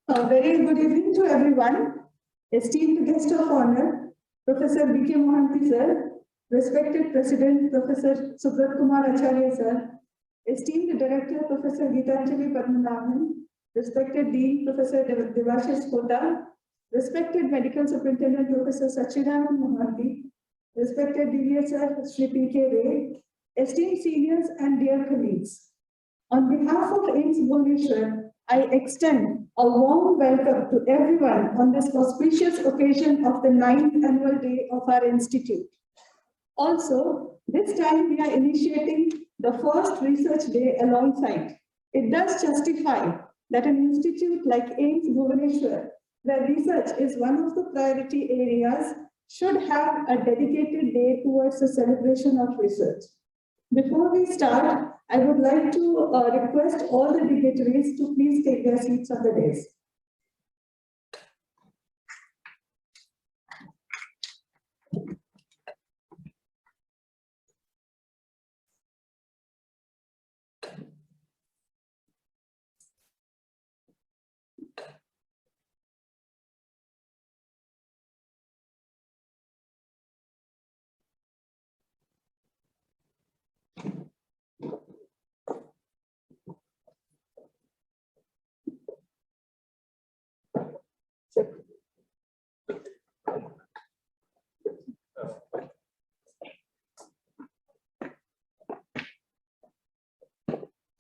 A very good evening to everyone. Esteemed guest of honor, Professor B.K. Mohanty sir, respected President Professor Subrat Kumar Acharya sir, esteemed Director Professor Geetanjali Padmanabhan, respected Dean Professor Devashish Kota, respected Medical Superintendent Professor Sachidanand Mohanty, respected DVS sir Shri P.K. Ray, esteemed seniors and dear colleagues. On behalf of AIIMS Bhubaneswar, I extend a warm welcome to everyone on this auspicious occasion of the 9th annual day of our institute. Also, this time we are initiating the first research day alongside. It does justify that an institute like AIIMS Bhubaneswar, where research is one of the priority areas, should have a dedicated day towards the celebration of research. Before we start, I would like to request all the dignitaries to please take their seats on the dais.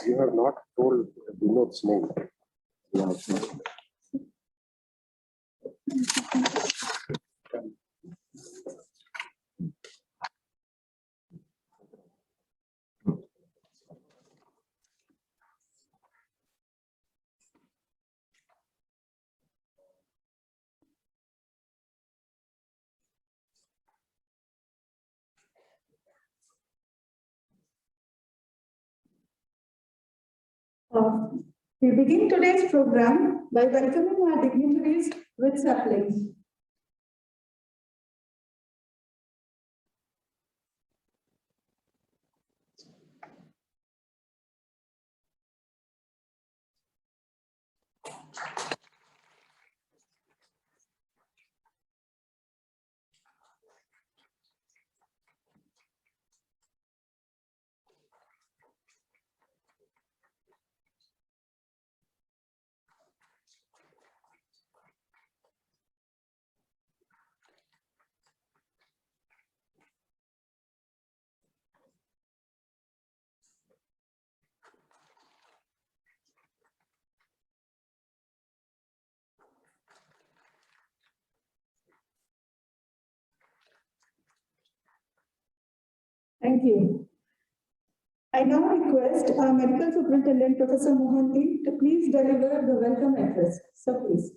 You have not told Vinod's name. We begin today's program by welcoming our dignitaries with saplings. Thank you. I now request our Medical Superintendent, Professor Mohanty, to please deliver the welcome address. So please.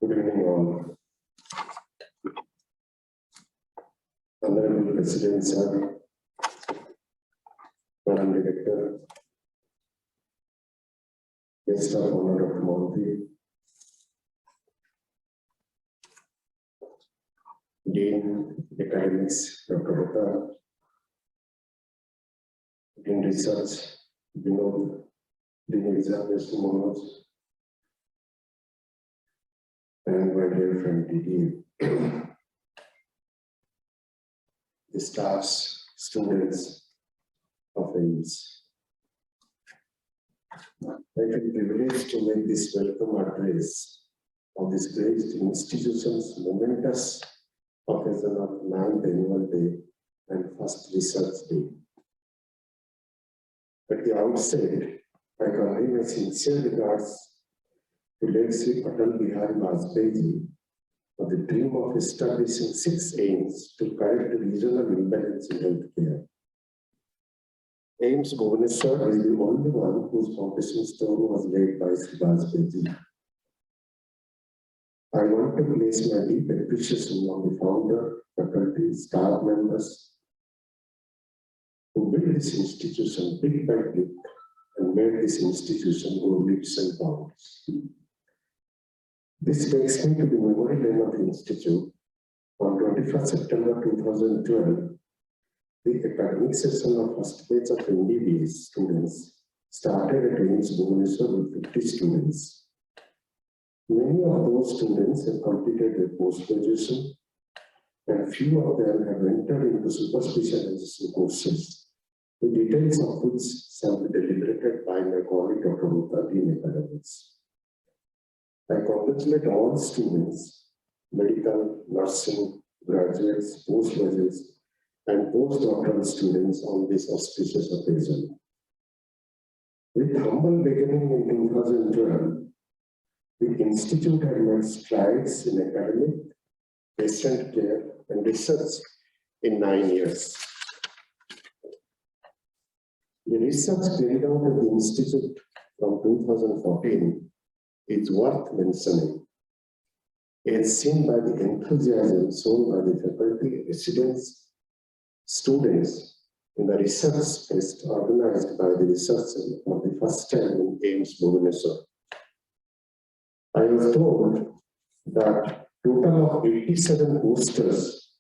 Good evening, all. Honorable President, sir, Madam Director, guest of honor Dr. Mohanty, Dean Academics Dr. Kota, Dean Research Vinod, Dean Examination Manoj, and my dear friend DD, the staffs, students of AIIMS. I feel privileged to make this welcome address of this great institution's momentous occasion of 9th annual day and first research day. At the outset, I convey my sincere regards to late Sri Atal Bihari Vajpayee for the dream of establishing 6 AIIMS to correct the regional imbalance in healthcare. AIIMS Bhubaneswar is the only one whose foundation stone was laid by Sri Vajpayee. I want to place my deep appreciation on the founder, faculty, staff members who built this institution bit by bit and made this institution go leaps and bounds. This takes me to the memory lane of the institute. On 21st September 2012, the academic session of first batch of MBBS students started at AIIMS Bhubaneswar with 50 students. Many of those students have completed their post-graduation, and few of them have entered into super specialization courses, the details of which shall be deliberated by my colleague Dr. Ruta, Dean Academics. I congratulate all students, medical, nursing, graduates, postgraduates, and postdoctoral students on this auspicious occasion. With humble beginning in 2012, the Institute had made strides in academic, patient care, and research in 9 years. The research carried out at the Institute from 2014 is worth mentioning. As seen by the enthusiasm shown by the faculty, residents, students in the research fest organized by the researchers for the first time in AIIMS Bhubaneswar. I was told that total of 87 posters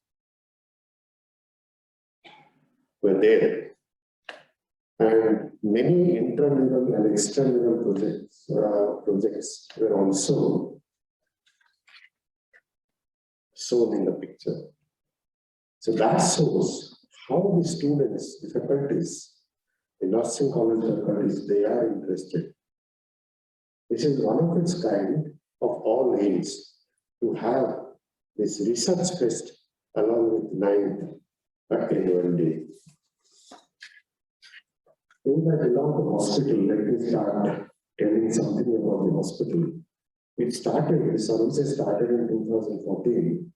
were there, and many intramural and extramural projects were also shown in the picture. So that shows how the students, the faculties, the nursing college faculties, they are interested. This is one of its kind of all aims to have this research fest along with 9th annual day. When I belong to the hospital, let me start telling something about the hospital. The services started in 2014,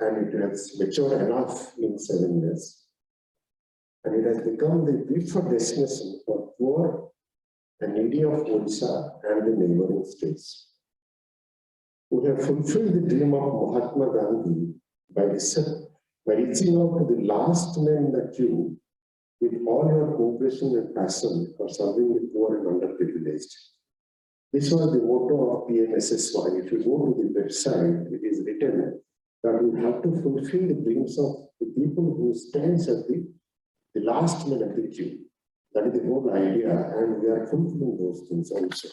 and it has matured enough in 7 years. And it has become the preferred destination for poor and needy of Odisha and the neighboring states. We have fulfilled the dream of Mahatma Gandhi by reaching out to the last man in the queue with all your cooperation and passion for serving the poor and underprivileged. This was the motto of PMSSY. If you go to the website, it is written that we have to fulfill the dreams of the people who stands at the last man at the queue. That is the whole idea, and we are fulfilling those things also.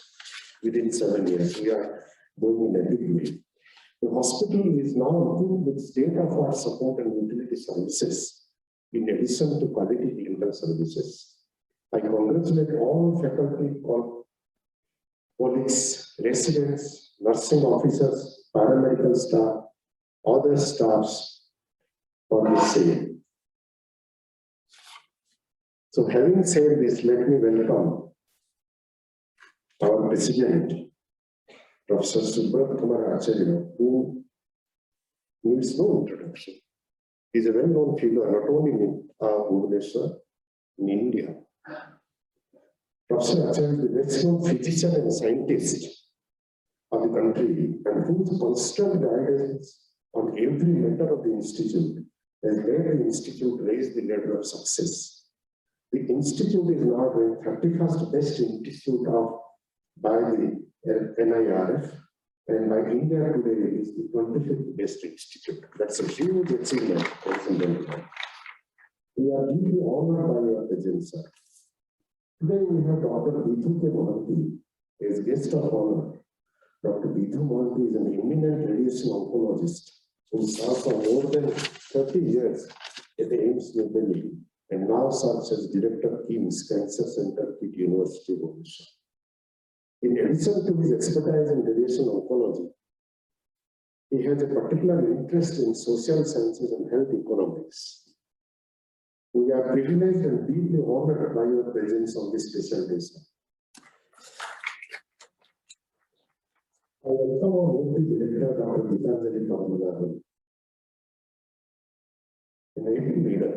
Within 7 years, we are going in a big way. The hospital is now equipped with state-of-the-art support and utility services, in addition to quality clinical services. I congratulate all faculty, colleagues, residents, nursing officers, paramedical staff, other staffs for the same. So having said this, let me welcome our President, Professor Subrat Kumar Acharya, who needs no introduction. He is a well-known figure, not only in Bhubaneswar, in India. Professor Acharya is the best-known physician and scientist of the country, and whose constant guidance on every matter of the institute has made the institute raise the ladder of success. The institute is now the 31st best institute by the NIRF, and by India today it is the 25th best institute. That's a huge achievement, ladies and gentlemen. We are deeply honored by your presence, sir. Today we have Dr. Bithu K. Mohanty as guest of honor. Dr. Bithu Mohanty is an eminent radiation oncologist who served for more than 30 years at the AIIMS New Delhi, and now serves as Director of KIMS Cancer Center at University of Bhubaneswar. In addition to his expertise in radiation oncology, he has a particular interest in social sciences and health economics. We are privileged and deeply honored by your presence on this special day. I welcome our Deputy Director, Dr. Gitanjali Kamalagaru, an able leader.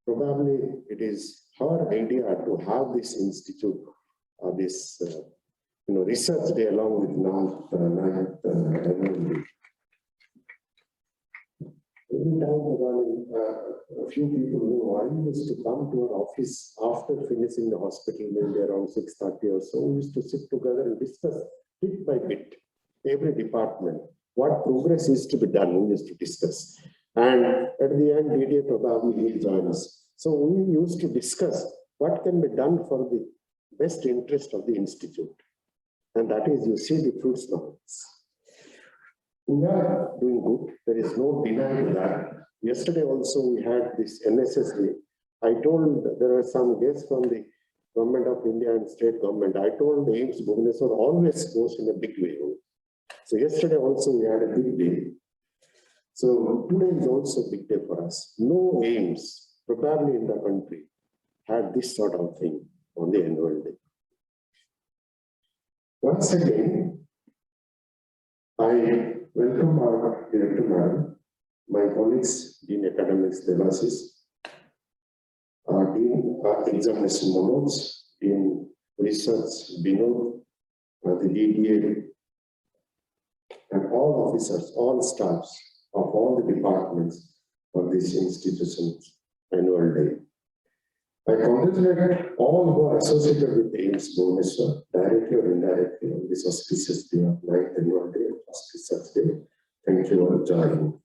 Probably it is her idea to have this institute, this research day along with ninth annual day. Every time a few people know, I used to come to our office after finishing the hospital, maybe around 6:30 or so. We used to sit together and discuss bit by bit every department. What progress is to be done, we used to discuss. And at the end, DDA probably will join us. So we used to discuss what can be done for the best interest of the institute. And that is, you see the fruits now. We are doing good. There is no denying that. Yesterday also we had this NSS Day. I told there were some guests from the Government of India and state government. I told the AIIMS Bhubaneswar always goes in a big way. So yesterday also we had a big day. So today is also a big day for us. No AIIMS, probably in the country, had this sort of thing on the annual day. Once again, I welcome our Director Madam, my colleagues, Dean Academics Devasys, Dean Examination Manoj, Dean Research Binod, the DDA, and all officers, all staffs of all the departments of this institution's annual day. I congratulate all who are associated with AIIMS Bhubaneswar, directly or indirectly, on this auspicious day of 9th annual day, auspicious day. Thank you all for joining.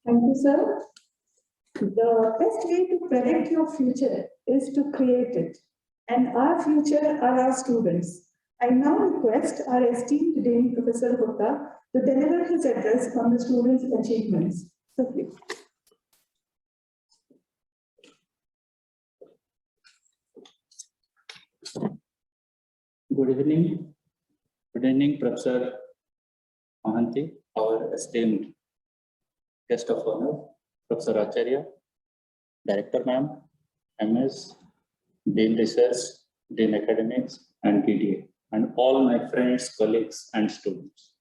Thank you, sir. The best way to predict your future is to create it. And our future are our students. I now request our esteemed Dean Professor Gupta to deliver his address on the students' achievements. So please. Good evening. Good evening, Professor Mohanty, our esteemed guest of honor, Professor Acharya, Director Ma'am, MS, Dean Research, Dean Academics, and DDA, and all my friends, colleagues, and students.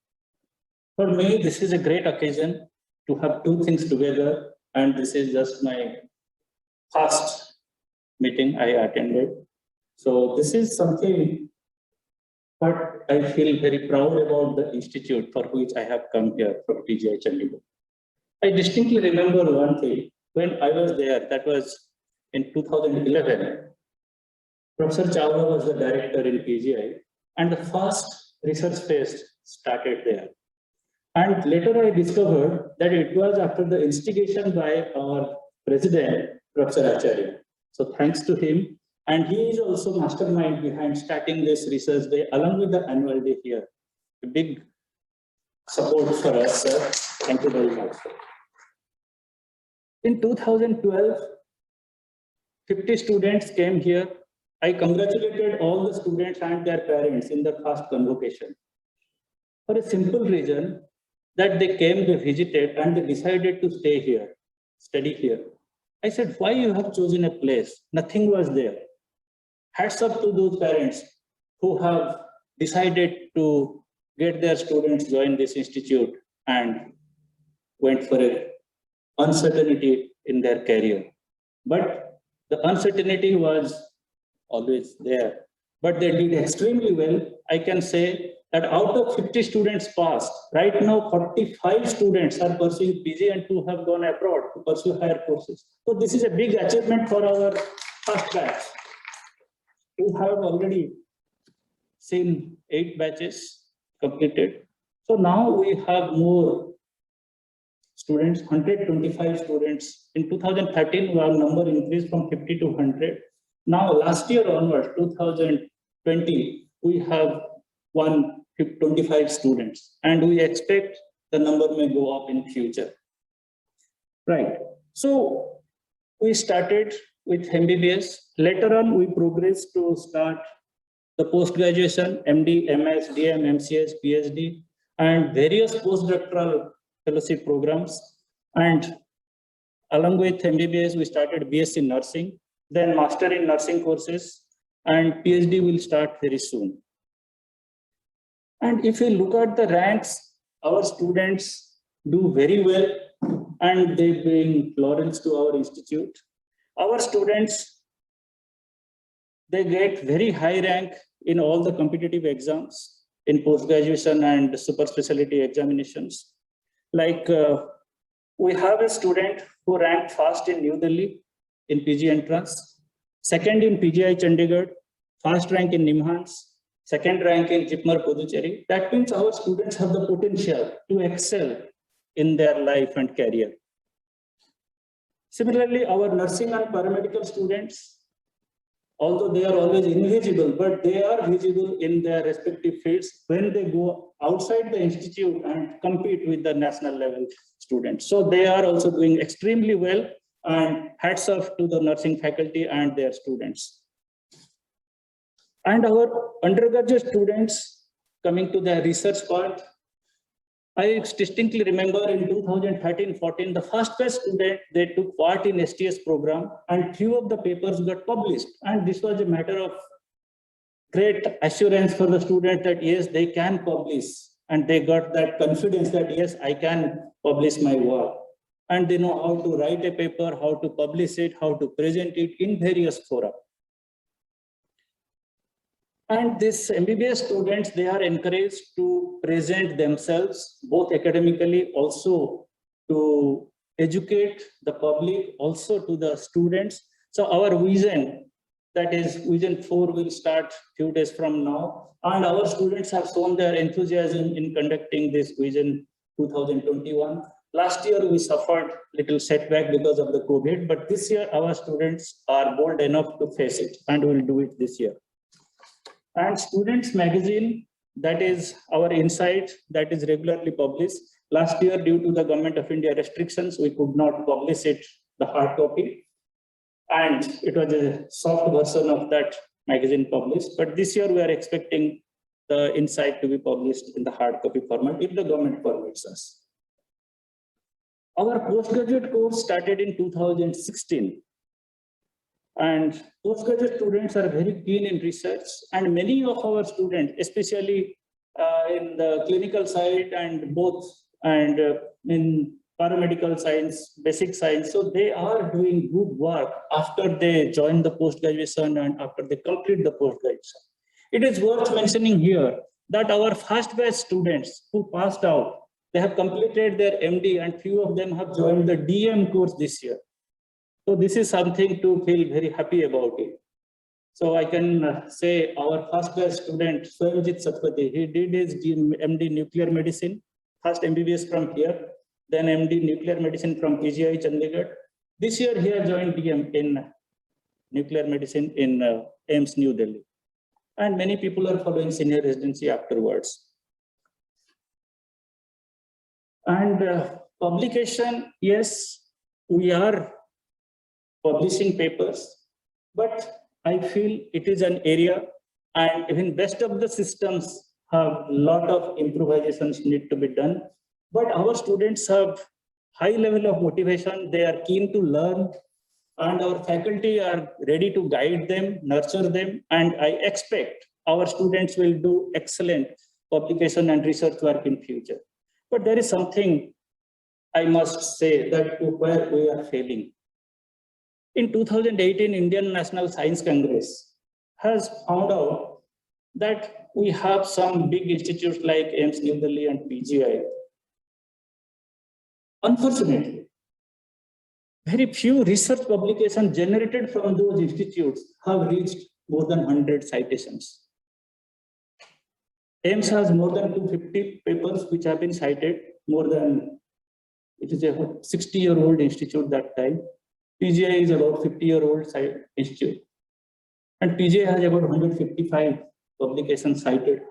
For me, this is a great occasion to have two things together, and this is just my first meeting I attended. So this is something but I feel very proud about the institute for which I have come here from PGI Chandigarh. I distinctly remember one thing when I was there, that was in 2011. Professor Chawla was the director in PGI, and the first research fest started there. And later I discovered that it was after the instigation by our president, Professor Acharya. So thanks to him. And he is also mastermind behind starting this research day along with the annual day here. A big support for us, sir. Thank you very much. In 2012, 50 students came here. I congratulated all the students and their parents in the first convocation for a simple reason that they came, they visited, and they decided to stay here, study here. I said, why you have chosen a place? Nothing was there. Hats up to those parents who have decided to get their students join this institute and went for an uncertainty in their career. But the uncertainty was always there, but they did extremely well. I can say that out of 50 students passed, right now 45 students are pursuing PG and 2 have gone abroad to pursue higher courses. So this is a big achievement for our first batch. We have already seen 8 batches completed. So now we have more students, 125 students. In 2013, our number increased from 50 to 100. Now, last year onwards, 2020, we have 125 students, and we expect the number may go up in future. Right. So we started with MBBS. Later on, we progressed to start the post-graduation, MD, MS, DM, MCS, PhD, and various postdoctoral fellowship programs. And along with MBBS, we started BSc Nursing, then Master in Nursing courses, and PhD will start very soon. And if you look at the ranks, our students do very well, and they bring laurels to our institute. Our students, they get very high rank in all the competitive exams, in post-graduation and super specialty examinations. Like we have a student who ranked first in New Delhi in PG entrance, second in PGI Chandigarh, first rank in Nimhans, second rank in Jipmer Puducherry. That means our students have the potential to excel in their life and career. Similarly, our nursing and paramedical students, although they are always invisible, but they are visible in their respective fields when they go outside the institute and compete with the national level students. So they are also doing extremely well, and hats off to the nursing faculty and their students. And our undergraduate students, coming to the research part, I distinctly remember in 2013-14, the first batch student, they took part in STS program and few of the papers got published. And this was a matter of great assurance for the student that yes, they can publish. And they got that confidence that yes, I can publish my work. And they know how to write a paper, how to publish it, how to present it in various fora. And these MBBS students, they are encouraged to present themselves, both academically, also to educate the public, also to the students. So our vision, that is Vision 4, will start few days from now. And our students have shown their enthusiasm in conducting this Vision 2021. Last year, we suffered little setback because of the COVID, but this year our students are bold enough to face it, and will do it this year. And Students Magazine, that is our insight, that is regularly published. Last year, due to the Government of India restrictions, we could not publish it, the hard copy. And it was a soft version of that magazine published. But this year, we are expecting the insight to be published in the hard copy format if the government permits us. Our postgraduate course started in 2016. And postgraduate students are very keen in research, and many of our students, especially in the clinical side and in paramedical science, basic science, so they are doing good work after they join the post-graduation and after they complete the post-graduation. It is worth mentioning here that our first batch students who passed out, they have completed their MD, and few of them have joined the DM course this year. So this is something to feel very happy about it. So I can say our first batch student, Swayamjit Satpathy, he did his MD Nuclear Medicine, first MBBS from here, then MD Nuclear Medicine from PGI Chandigarh. This year he has joined DM in Nuclear Medicine in AIIMS New Delhi. And many people are following senior residency afterwards. And publication, yes, we are publishing papers, but I feel it is an area, and even best of the systems have a lot of improvisations need to be done. But our students have high level of motivation, they are keen to learn, and our faculty are ready to guide them, nurture them, and I expect our students will do excellent publication and research work in future. But there is something I must say that where we are failing. In 2018, Indian National Science Congress has found out that we have some big institutes like AIIMS New Delhi and PGI. Unfortunately, very few research publications generated from those institutes have reached more than 100 citations. AIIMS has more than 250 papers which have been cited, more than, it is a 60-year-old institute that time. PGI is about 50-year-old institute. And PGI has about 155 publications cited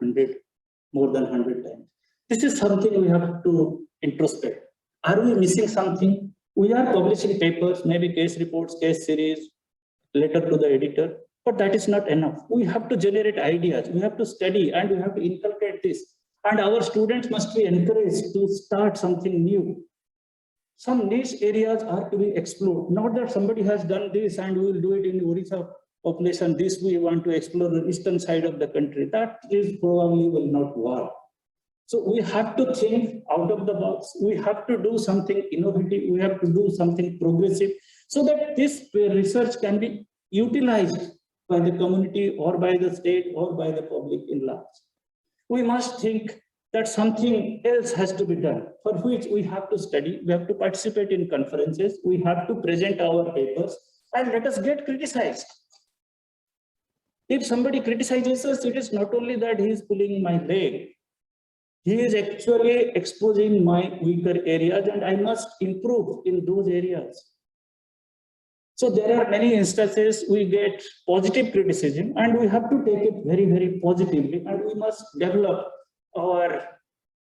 more than 100 times. This is something we have to introspect. Are we missing something? We are publishing papers, maybe case reports, case series, letter to the editor, but that is not enough. We have to generate ideas, we have to study, and we have to inculcate this. And our students must be encouraged to start something new. Some niche areas are to be explored. Not that somebody has done this and we will do it in Orissa population. This we want to explore the eastern side of the country. That is probably will not work. So we have to think out of the box. We have to do something innovative. We have to do something progressive so that this research can be utilized by the community or by the state or by the public in large. We must think that something else has to be done, for which we have to study, we have to participate in conferences, we have to present our papers, and let us get criticized. If somebody criticizes us, it is not only that he is pulling my leg, he is actually exposing my weaker areas, and I must improve in those areas. So there are many instances we get positive criticism, and we have to take it very, very positively, and we must develop our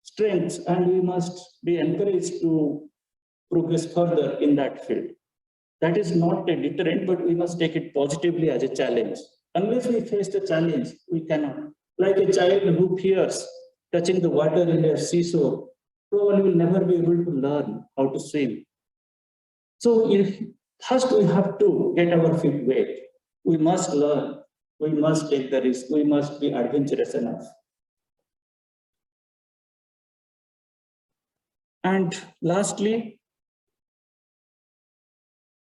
strengths, and we must be encouraged to progress further in that field. That is not a deterrent, but we must take it positively as a challenge. Unless we face the challenge, we cannot. Like a child who fears touching the water in a seesaw, probably will never be able to learn how to swim. So first we have to get our feet wet. We must learn. We must take the risk. We must be adventurous enough. And lastly,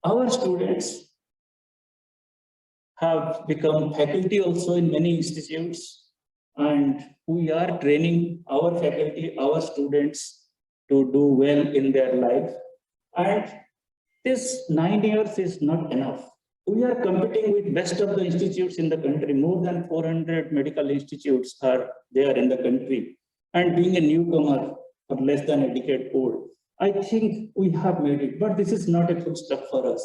our students have become faculty also in many institutes, and we are training our faculty, our students to do well in their life. And this 9 years is not enough. We are competing with best of the institutes in the country. More than 400 medical institutes are there in the country. And being a newcomer for less than a decade old, I think we have made it, but this is not a good step for us.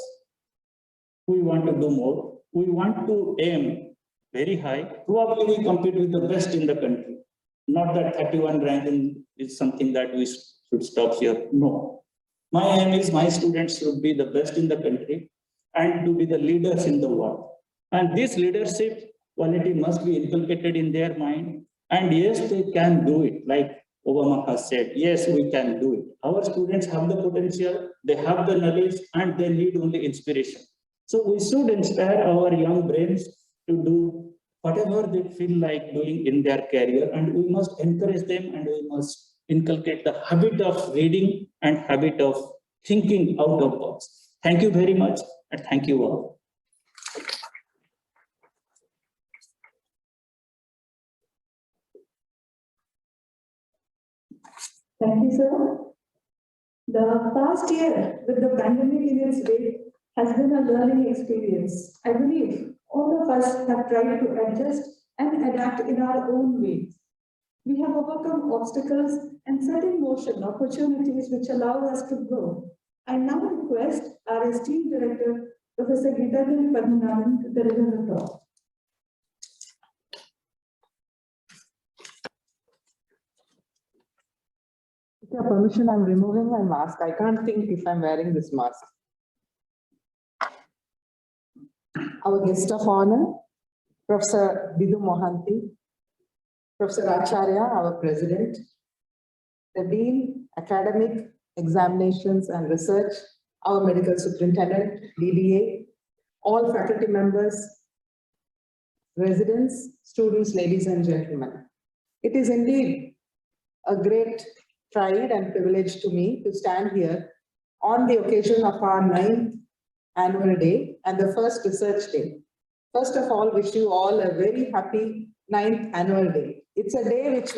We want to do more. We want to aim very high. Probably we compete with the best in the country. Not that 31 ranking is something that we should stop here. No. My aim is my students should be the best in the country and to be the leaders in the world. And this leadership quality must be inculcated in their mind. And yes, they can do it. Like Obama has said, yes, we can do it. Our students have the potential, they have the knowledge, and they need only inspiration. So we should inspire our young brains to do whatever they feel like doing in their career, and we must encourage them, and we must inculcate the habit of reading and habit of thinking out of box. Thank you very much, and thank you all. Thank you, sir. The past year with the pandemic in its wake has been a learning experience. I believe all of us have tried to adjust and adapt in our own ways. We have overcome obstacles and set in motion opportunities which allow us to grow. I now request our esteemed director, Professor Geetaanjali Padmanabhan, to deliver the talk. With your permission, I'm removing my mask. I can't think if I'm wearing this mask. Our guest of honor, Professor Bidhu Mohanty, Professor Acharya, our president, the Dean, Academic, Examinations and Research, our medical superintendent, DDA, all faculty members, residents, students, ladies and gentlemen. It is indeed a great pride and privilege to me to stand here on the occasion of our 9th annual day and the first research day. First of all, wish you all a very happy 9th annual day. It's a day which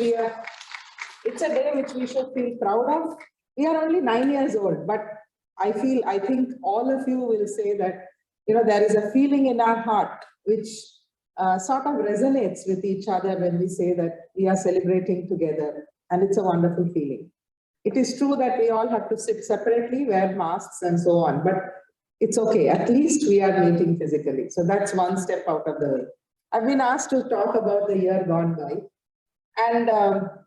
we should feel proud of. We are only 9 years old, but I think all of you will say that, there is a feeling in our heart which sort of resonates with each other when we say that we are celebrating together, and it's a wonderful feeling. It is true that we all have to sit separately, wear masks and so on, but it's okay. At least we are meeting physically. So that's one step out of the way. I've been asked to talk about the year gone by. And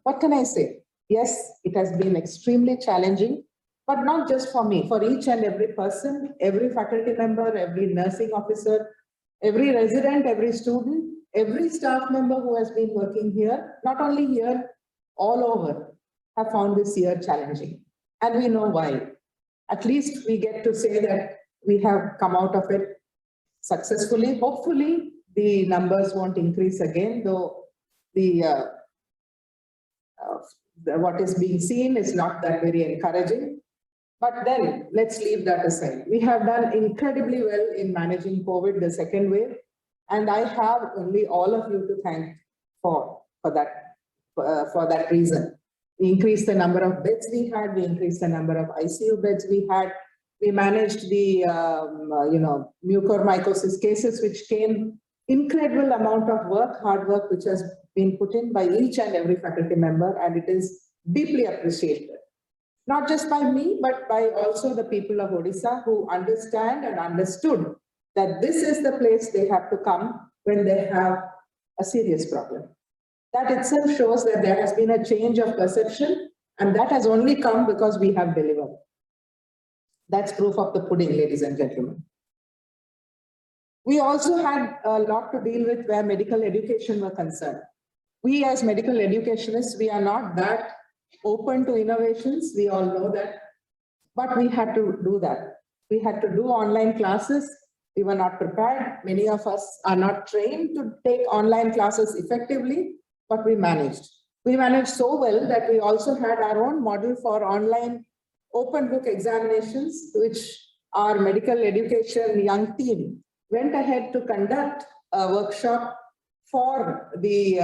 what can I say? Yes, it has been extremely challenging, but not just for me, for each and every person, every faculty member, every nursing officer, every resident, every student, every staff member who has been working here, not only here, all over, have found this year challenging. And we know why. At least we get to say that we have come out of it successfully. Hopefully, the numbers won't increase again, though what is being seen is not that very encouraging. But then let's leave that aside. We have done incredibly well in managing COVID, the second wave, and I have only all of you to thank for that reason. We increased the number of beds we had, we increased the number of ICU beds we had, We managed the, mucormycosis cases, which came incredible amount of work, hard work, which has been put in by each and every faculty member, and it is deeply appreciated. Not just by me, but by also the people of Odisha who understand and understood that this is the place they have to come when they have a serious problem. That itself shows that there has been a change of perception, and that has only come because we have delivered. That's proof of the pudding, ladies and gentlemen. We also had a lot to deal with where medical education were concerned. We as medical educationists, we are not that open to innovations, we all know that, but we had to do that. We had to do online classes. We were not prepared. Many of us are not trained to take online classes effectively, but we managed. We managed so well that we also had our own model for online open book examinations, which our medical education young team went ahead to conduct a workshop for the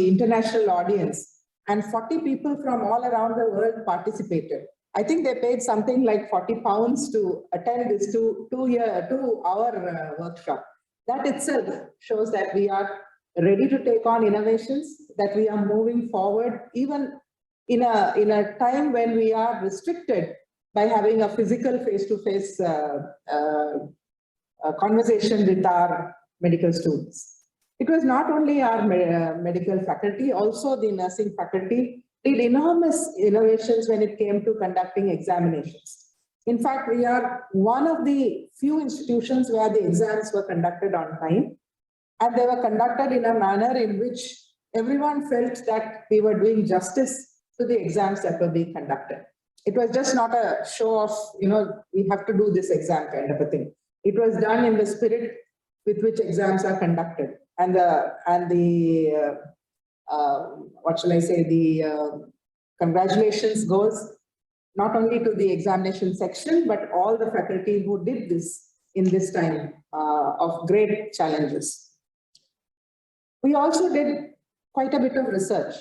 international audience, and 40 people from all around the world participated. I think they paid something like 40 pounds to attend this two-hour workshop. That itself shows that we are ready to take on innovations, that we are moving forward, even in a time when we are restricted by having a physical face-to-face conversation with our medical students. It was not only our medical faculty, also the nursing faculty did enormous innovations when it came to conducting examinations. In fact, we are one of the few institutions where the exams were conducted on time, and they were conducted in a manner in which everyone felt that we were doing justice to the exams that were being conducted. It was just not a show of, we have to do this exam kind of a thing. It was done in the spirit with which exams are conducted. And the congratulations goes not only to the examination section, but all the faculty who did this in this time of great challenges. We also did quite a bit of research.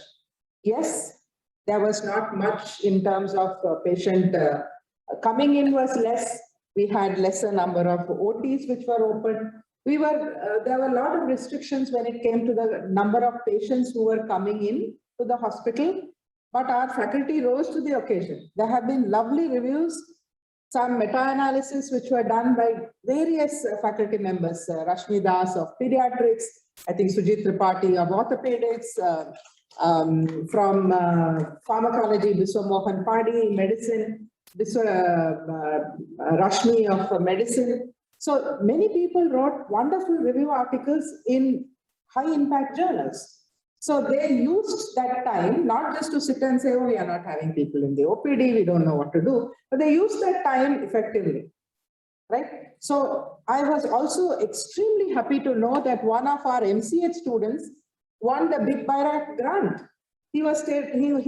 Yes, there was not much in terms of patient coming in was less. We had lesser number of OTs which were open. There were a lot of restrictions when it came to the number of patients who were coming in to the hospital, but our faculty rose to the occasion. There have been lovely reviews, some meta-analysis which were done by various faculty members, Rashmi Das of pediatrics, I think Sujit Tripathi of orthopedics, from pharmacology, Biswa Mohan Padi, medicine, Rashmi of medicine. So many people wrote wonderful review articles in high impact journals. So they used that time, not just to sit and say, oh, we are not having people in the OPD, we don't know what to do, but they used that time effectively, right? So I was also extremely happy to know that one of our MCH students won the Big Bharat grant. He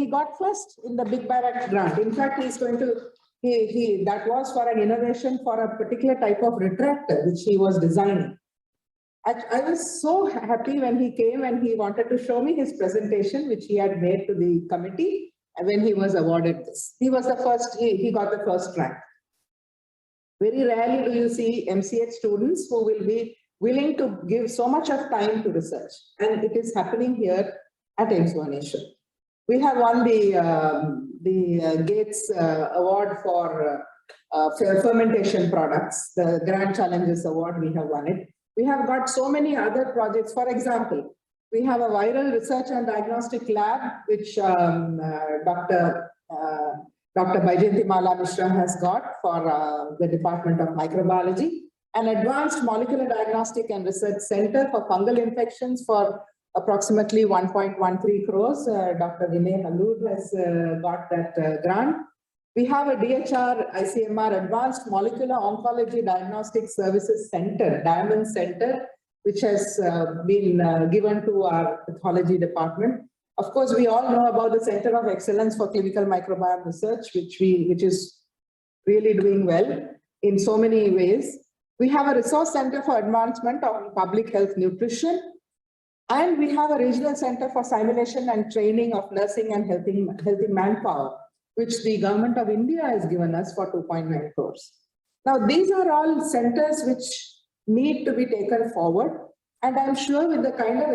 got first in the Big Bharat grant. In fact, he's going to, that was for an innovation for a particular type of retractor, which he was designing. I was so happy when he came and he wanted to show me his presentation, which he had made to the committee, and when he was awarded this. He was the first, he got the first rank. Very rarely do you see MCH students who will be willing to give so much of time to research, and it is happening here at AIIMS Bhubaneswar. We have won the Gates Award for fermentation products, the Grand Challenges Award, we have won it. We have got so many other projects. For example, we have a viral research and diagnostic lab, which Dr. Baijayanti Mala Mishra has got for the Department of Microbiology, an advanced molecular diagnostic and research center for fungal infections for approximately 1.13 crores. Dr. Vinay Halud has got that grant. We have a DHR ICMR Advanced Molecular Oncology Diagnostic Services Center, Diamond Center, which has been given to our pathology department. Of course, we all know about the Center of Excellence for Clinical Microbiome Research, which is really doing well in so many ways. We have a resource center for advancement of public health nutrition. And we have a regional center for simulation and training of nursing and healthy manpower. which the government of India has given us for 2.9 crores. Now, these are all centers which need to be taken forward. And I'm sure with the kind of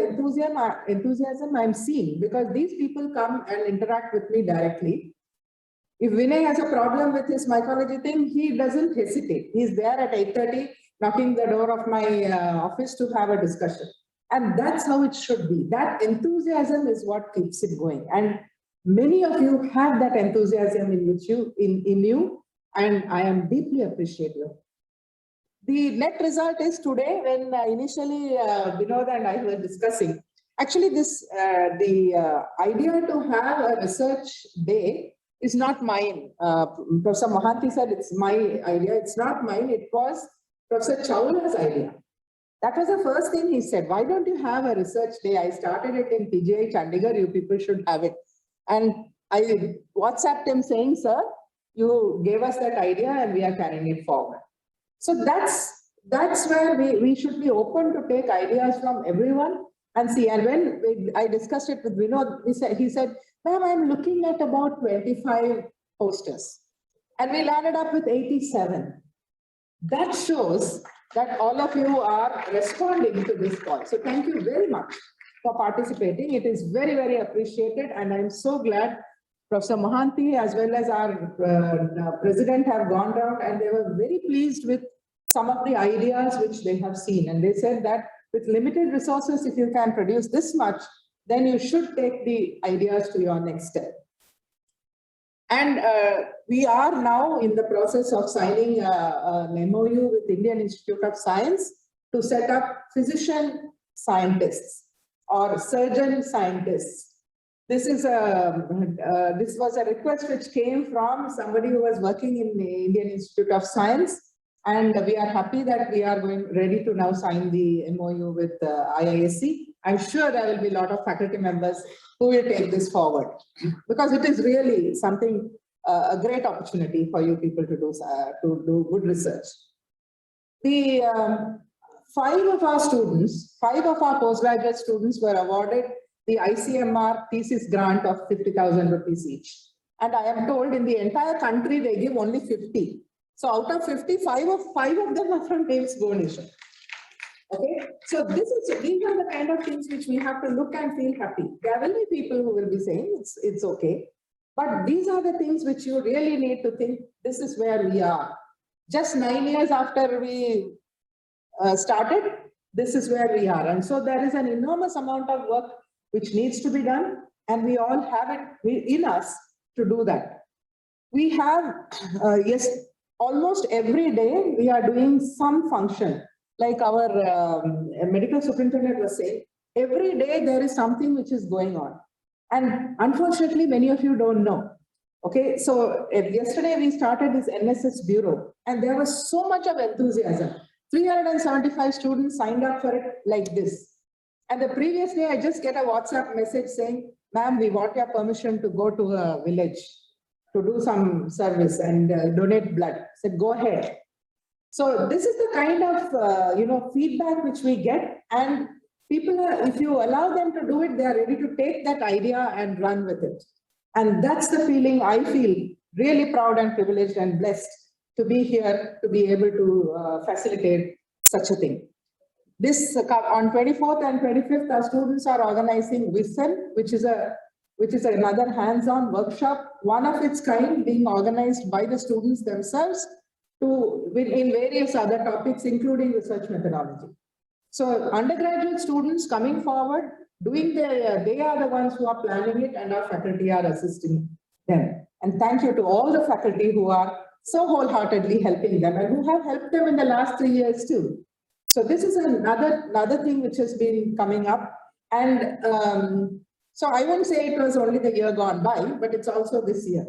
enthusiasm I'm seeing, because these people come and interact with me directly. If Vinay has a problem with his mycology thing, he doesn't hesitate. He's there at 8:30, knocking the door of my office to have a discussion. And that's how it should be. That enthusiasm is what keeps it going. And many of you have that enthusiasm in you, and I am deeply appreciative. The net result is today, when initially Vinod and I were discussing, actually the idea to have a research day is not mine. Professor Mohanty said it's my idea. It's not mine. It was Professor Chawla's idea. That was the first thing he said. Why don't you have a research day? I started it in PGI Chandigarh. You people should have it. And I WhatsApped him saying, sir, you gave us that idea and we are carrying it forward. So that's where we should be open to take ideas from everyone and see. And when I discussed it with Vinod, he said, ma'am, I'm looking at about 25 posters. And we landed up with 87. That shows that all of you are responding to this call. So thank you very much for participating. It is very, very appreciated. And I'm so glad Professor Mohanty as well as our president have gone down, and they were very pleased with some of the ideas which they have seen. And they said that with limited resources, if you can produce this much, then you should take the ideas to your next step. And we are now in the process of signing an MOU with Indian Institute of Science to set up physician scientists or surgeon scientists. This was a request which came from somebody who was working in the Indian Institute of Science. And we are happy that we are ready to now sign the MOU with IISc. I'm sure there will be a lot of faculty members who will take this forward, because it is really something, a great opportunity for you people to do good research. The 5 of our postgraduate students were awarded the ICMR thesis grant of 50,000 rupees each. And I am told in the entire country, they give only 50. So out of 50, five of them are from AIIMS Bhubaneswar. Okay, so these are the kind of things which we have to look and feel happy. There will be people who will be saying it's okay, but these are the things which you really need to think, this is where we are. Just 9 years after we started, this is where we are. And so there is an enormous amount of work which needs to be done, and we all have it in us to do that. We have, yes, almost every day we are doing some function. Like our medical superintendent was saying, every day there is something which is going on. And unfortunately, many of you don't know. Okay, so yesterday we started this NSS Bureau, and there was so much of enthusiasm. 375 students signed up for it like this. And the previous day, I just get a WhatsApp message saying, ma'am, we want your permission to go to a village to do some service and donate blood. I said, go ahead. So this is the kind of feedback which we get, and people are, if you allow them to do it, they are ready to take that idea and run with it. And that's the feeling I feel really proud and privileged and blessed to be here, to be able to facilitate such a thing. This on 24th and 25th, our students are organizing WISEN, which is another hands-on workshop, one of its kind, being organized by the students themselves in various other topics, including research methodology. So undergraduate students coming forward, they are the ones who are planning it, and our faculty are assisting them. And thank you to all the faculty who are so wholeheartedly helping them, and who have helped them in the last 3 years too. So this is another thing which has been coming up. And so I won't say it was only the year gone by, but it's also this year.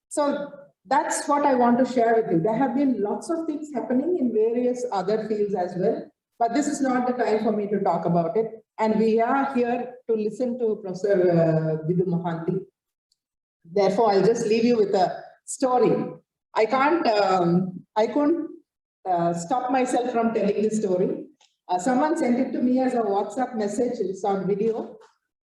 So that's what I want to share with you. There have been lots of things happening in various other fields as well, but this is not the time for me to talk about it. And we are here to listen to Professor Vidhu Mohanty. Therefore, I'll just leave you with a story. I couldn't stop myself from telling this story. Someone sent it to me as a WhatsApp message. It's on video.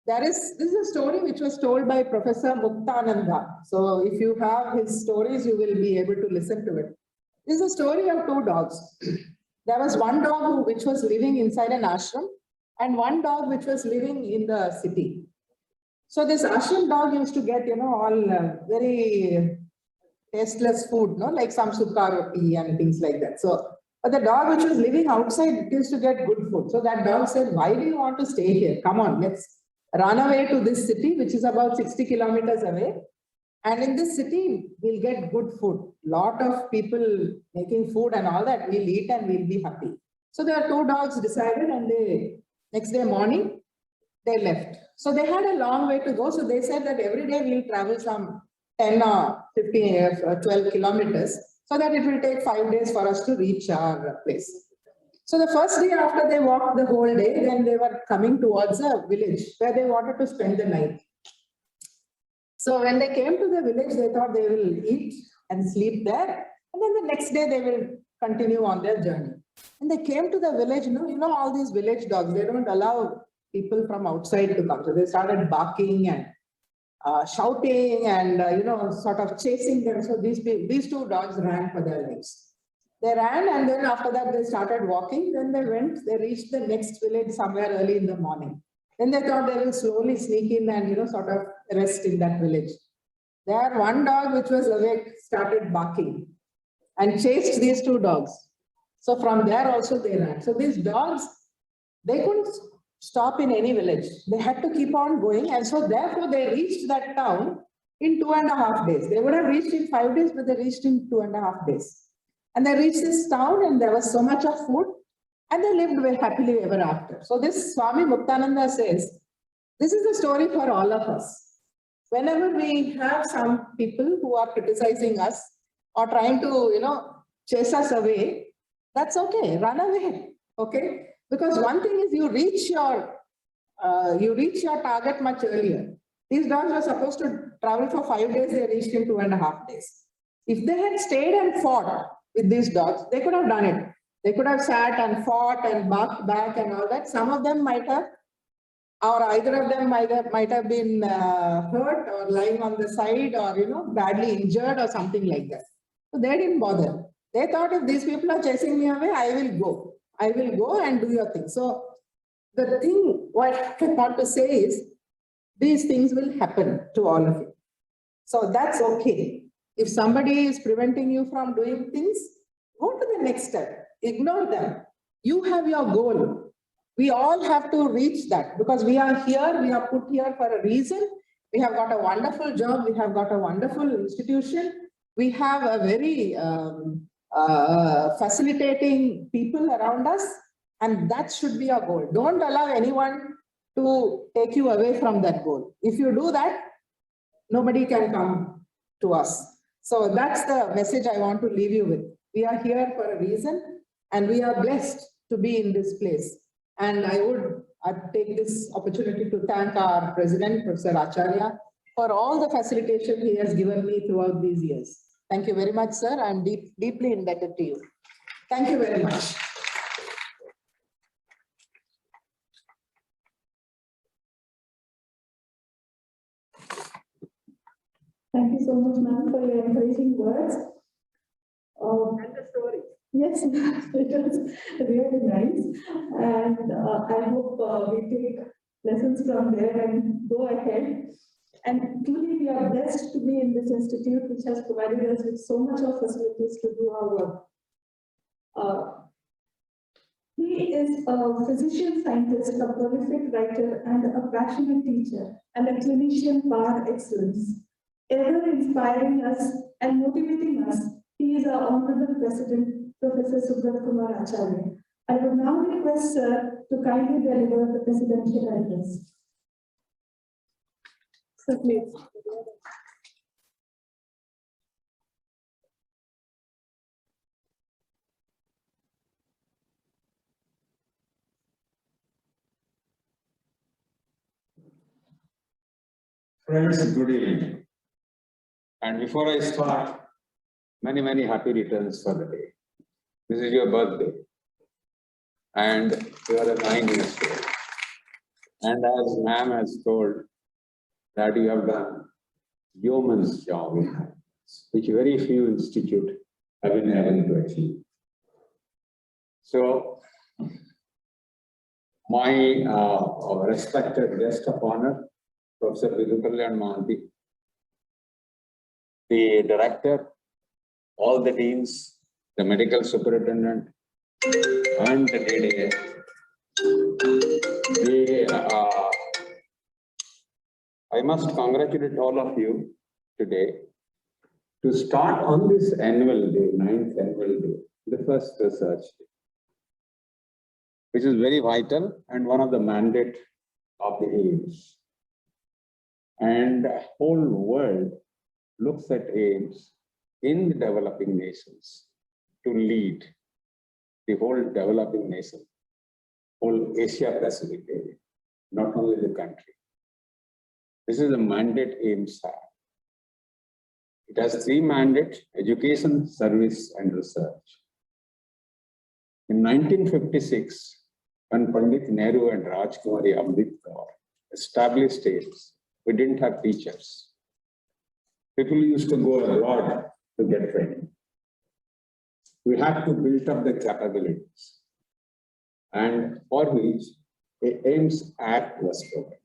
this is a story which was told by Professor Muktananda. So if you have his stories, you will be able to listen to it. This is a story of two dogs. There was one dog which was living inside an ashram and one dog which was living in the city. So this ashram dog used to get, all very tasteless food, like some sukha roti and things like that. So, but the dog which was living outside used to get good food. So that dog said, why do you want to stay here? Come on, let's run away to this city, which is about 60 kilometers away. And in this city, we'll get good food. Lot of people making food and all that. We'll eat and we'll be happy. So there are two dogs decided, and next day morning, they left. So they had a long way to go. So they said that every day we'll travel some 10 or 15 or 12 kilometers, so that it will take 5 days for us to reach our place. So the first day after they walked the whole day, then they were coming towards a village where they wanted to spend the night. So when they came to the village, they thought they will eat and sleep there. And then the next day they will continue on their journey. And they came to the village, all these village dogs, they don't allow people from outside to come. So they started barking and shouting and, sort of chasing them. So these two dogs ran for their lives. They ran, and then after that they started walking. Then they reached the next village somewhere early in the morning. Then they thought they will slowly sneak in and, sort of rest in that village. There, one dog which was awake started barking and chased these two dogs. So from there also they ran. So these dogs, they couldn't stop in any village. They had to keep on going. And so therefore they reached that town in 2.5 days. They would have reached in 5 days, but they reached in 2.5 days. And they reached this town and there was so much of food, and they lived very happily ever after. So this Swami Muktananda says, this is the story for all of us. Whenever we have some people who are criticizing us or trying to, chase us away, that's okay, run away, okay? Because one thing is you reach your target much earlier. These dogs were supposed to travel for 5 days, they reached in 2.5 days. If they had stayed and fought with these dogs, they could have done it. They could have sat and fought and barked back and all that. Some of them might have, or either of them might have been hurt or lying on the side or, badly injured or something like that. So they didn't bother. They thought, if these people are chasing me away, I will go. I will go and do your thing. So the thing what I want to say is, these things will happen to all of you. So that's okay. If somebody is preventing you from doing things, go to the next step. Ignore them. You have your goal. We all have to reach that, because we are here, we are put here for a reason. We have got a wonderful job. We have got a wonderful institution. We have a very facilitating people around us, and that should be our goal. Don't allow anyone to take you away from that goal. If you do that, nobody can come to us. So that's the message I want to leave you with. We are here for a reason, and we are blessed to be in this place. And I take this opportunity to thank our president, Professor Acharya, for all the facilitation he has given me throughout these years. Thank you very much, sir. I'm deeply indebted to you. Thank you very much. Thank you so much, ma'am, for your encouraging words. And the story. Yes, it was really nice. And I hope we take lessons from there and go ahead. And truly, we are blessed to be in this institute, which has provided us with so much of facilities to do our work. He is a physician scientist, a prolific writer, and a passionate teacher, and a clinician par excellence. Ever inspiring us and motivating us, he is our Honorable President, Professor Subrat Kumar Acharya. I would now request Sir to kindly deliver the presidential address. Sir, please. Friends, good evening. And before I start, many, many happy returns for the day. This is your birthday. And you are a 9 years old. And as ma'am has told, that you have done yeoman's job, which very few institutes have been able to achieve. So, my respected guest of honor, Professor Vidhukalyan Mohanty, the director, all the deans, the medical superintendent, and the DDA. I must congratulate all of you today to start on this annual day, 9th annual day, the first research day, which is very vital and one of the mandate of the AIIMS. And the whole world looks at AIIMS in the developing nations to lead the whole developing nation, whole Asia Pacific area, not only the country. This is the mandate AIIMS have. It has 3 mandates: education, service, and research. In 1956, when Pandit Nehru and Rajkumari Amrit Kaur established AIIMS, we didn't have teachers. People used to go abroad to get training. We had to build up the capabilities, and for which a AIIMS Act was provided,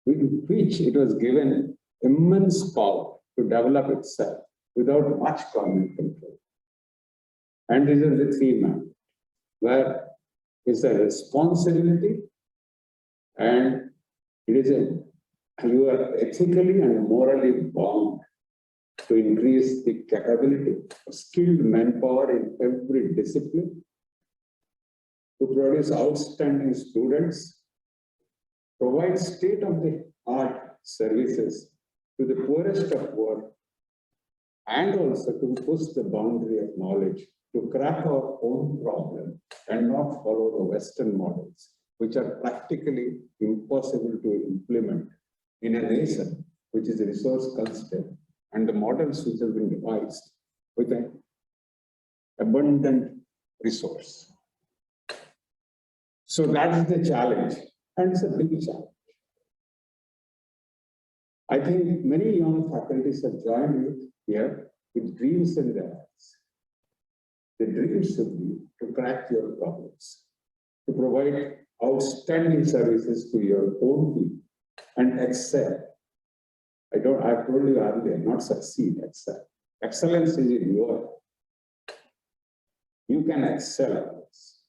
with which it was given immense power to develop itself without much government control. And this is the 3 mandates, where it's a responsibility and it is you are ethically and morally bound to increase the capability of skilled manpower in every discipline, to produce outstanding students, provide state-of-the-art services to the poorest of poor, and also to push the boundary of knowledge to crack our own problem and not follow the Western models, which are practically impossible to implement in a nation which is resource constrained, and the models which have been devised with an abundant resource. So that is the challenge, and it's a big challenge. I think many young faculties have joined with here with dreams in their eyes. The dream should be to crack your problems, to provide outstanding services to your own people and excel. I've told you earlier, not succeed, excel. Excellence is in your. You can excel at this.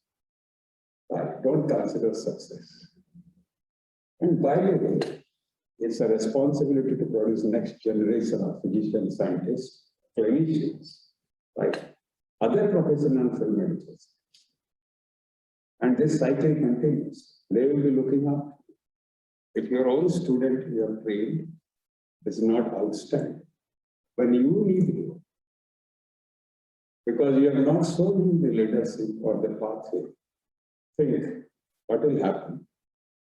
But don't consider success. And by the way, it's a responsibility to produce next generation of physicians, scientists, clinicians, right? Other professionals and medicals. And this cycle continues. They will be looking up. If your own student you have trained is not outstanding, when you need it, because you have not shown him the leadership or the pathway, think what will happen,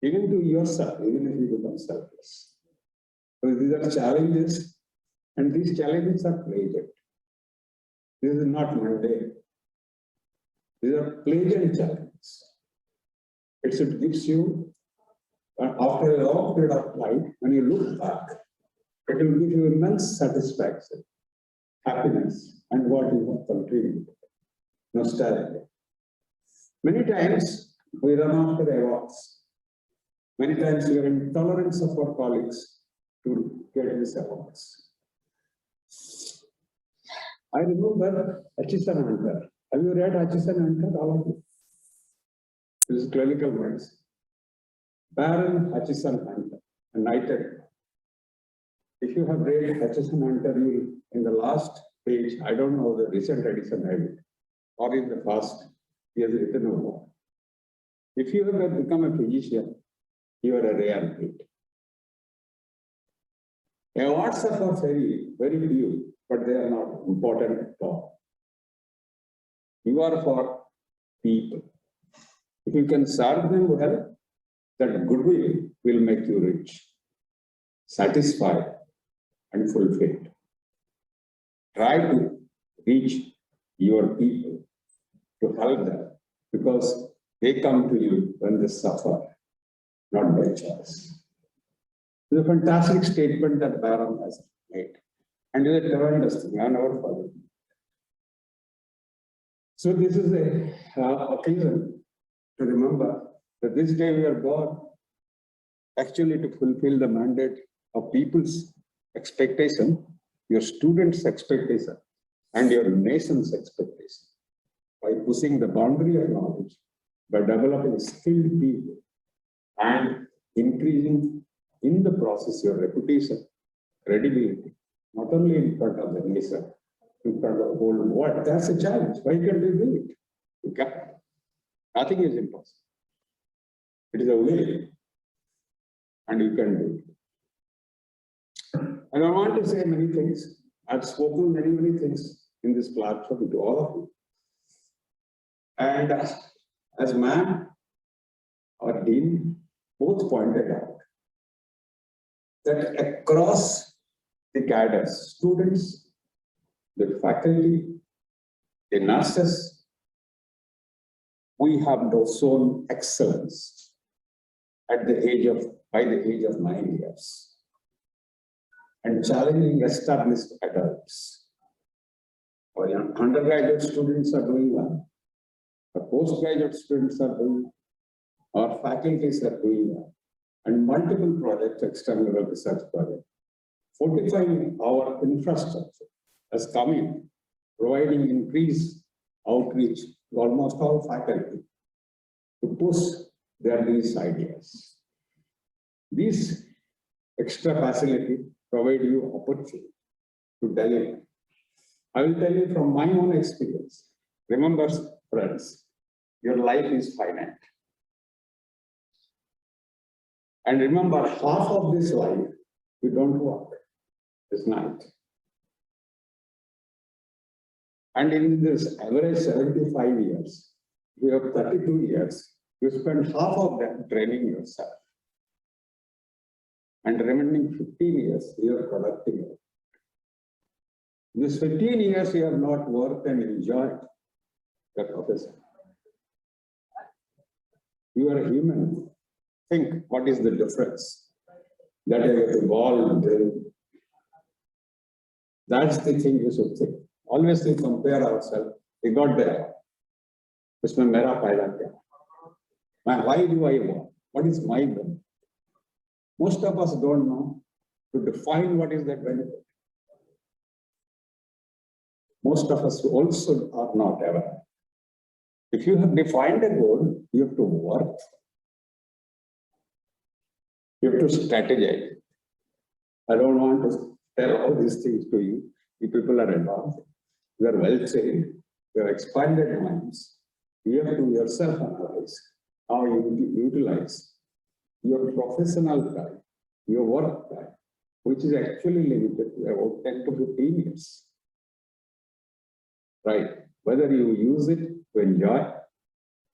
even to yourself, even if you become selfless. So these are challenges, and these challenges are pleasant. This is not mundane. These are pleasant challenges. It should give you, after a long period of life, when you look back, it will give you immense satisfaction, happiness, and what you have contributed. Nostalgia. Many times we run after awards. Many times we are intolerant of our colleagues to get these awards. I remember Hutchison Hunter. Have you read Hutchison Hunter, all of you? This is clinical medicine. Baron Hutchison Hunter, a knighted. If you have read Hutchison Hunter, you in the last page, I don't know the recent edition I read, or in the past, he has written a book. If you have become a physician, you are a rare breed. Awards are for very, very few, but they are not important at all. You are for people. If you can serve them well, that goodwill will make you rich, satisfied, and fulfilled. Try to reach your people, to help them, because they come to you when they suffer. not by choice. It's a fantastic statement that Byron has made. And it's a tremendous thing. I never forget it. So this is a occasion to remember that this day we are born actually to fulfill the mandate of people's expectation, your students' expectation, and your nation's expectation. By pushing the boundary of knowledge, by developing skilled people, and increasing in the process your reputation, credibility, not only in front of the nation, in front of the whole world. That's a challenge. Why can't you do it? You can't. Nothing is impossible. It is a will, and you can do it. I don't want to say many things. I've spoken many things in this platform to all of you. And as man or Dean both pointed out that across the cadres, students, the faculty, the nurses, we have shown excellence at the by the age of 9 years, and challenging established adults. Our young undergraduate students are doing well. Our postgraduate students are doing well. Our faculties are doing well. And multiple projects, external research projects, fortifying our infrastructure has come in, providing increased outreach to almost all faculty to push these ideas. These extra facility provide you opportunity to deliver. I will tell you from my own experience. Remember, friends, your life is finite. And remember, half of this life, we don't work. It's night. And in this average 75 years, we have 32 years, you spend half of them training yourself. And remaining 15 years, you are productive. This 15 years, you have not worked and enjoyed the profession. You are a human. Think, what is the difference that you have evolved? That's the thing you should think. Always we compare ourselves. We got there. Usme mera fayda kya? Why do I want? What is my benefit? Most of us don't know to define what is that benefit. Most of us also are not aware. If you have defined a goal, you have to work. You have to strategize. I don't want to tell all these things to you. You people are advanced. You are well trained. You have expanded minds. You have to yourself analyze how you utilize your professional time, your work time, which is actually limited to about 10 to 15 years. Right? Whether you use it to enjoy,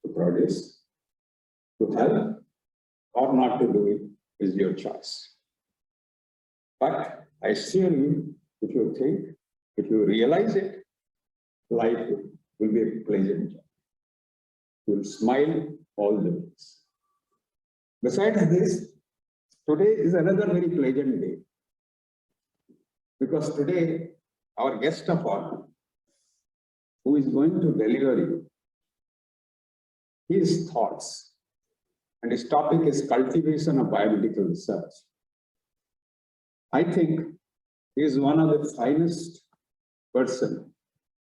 to produce, to help, or not to do it is your choice. But I assure you, if you think, if you realize it, life will be a pleasant job. You will smile all the days. Besides this, today is another very pleasant day. Because today, our guest of honor, who is going to deliver you his thoughts, and his topic is cultivation of biomedical research. I think he is one of the finest person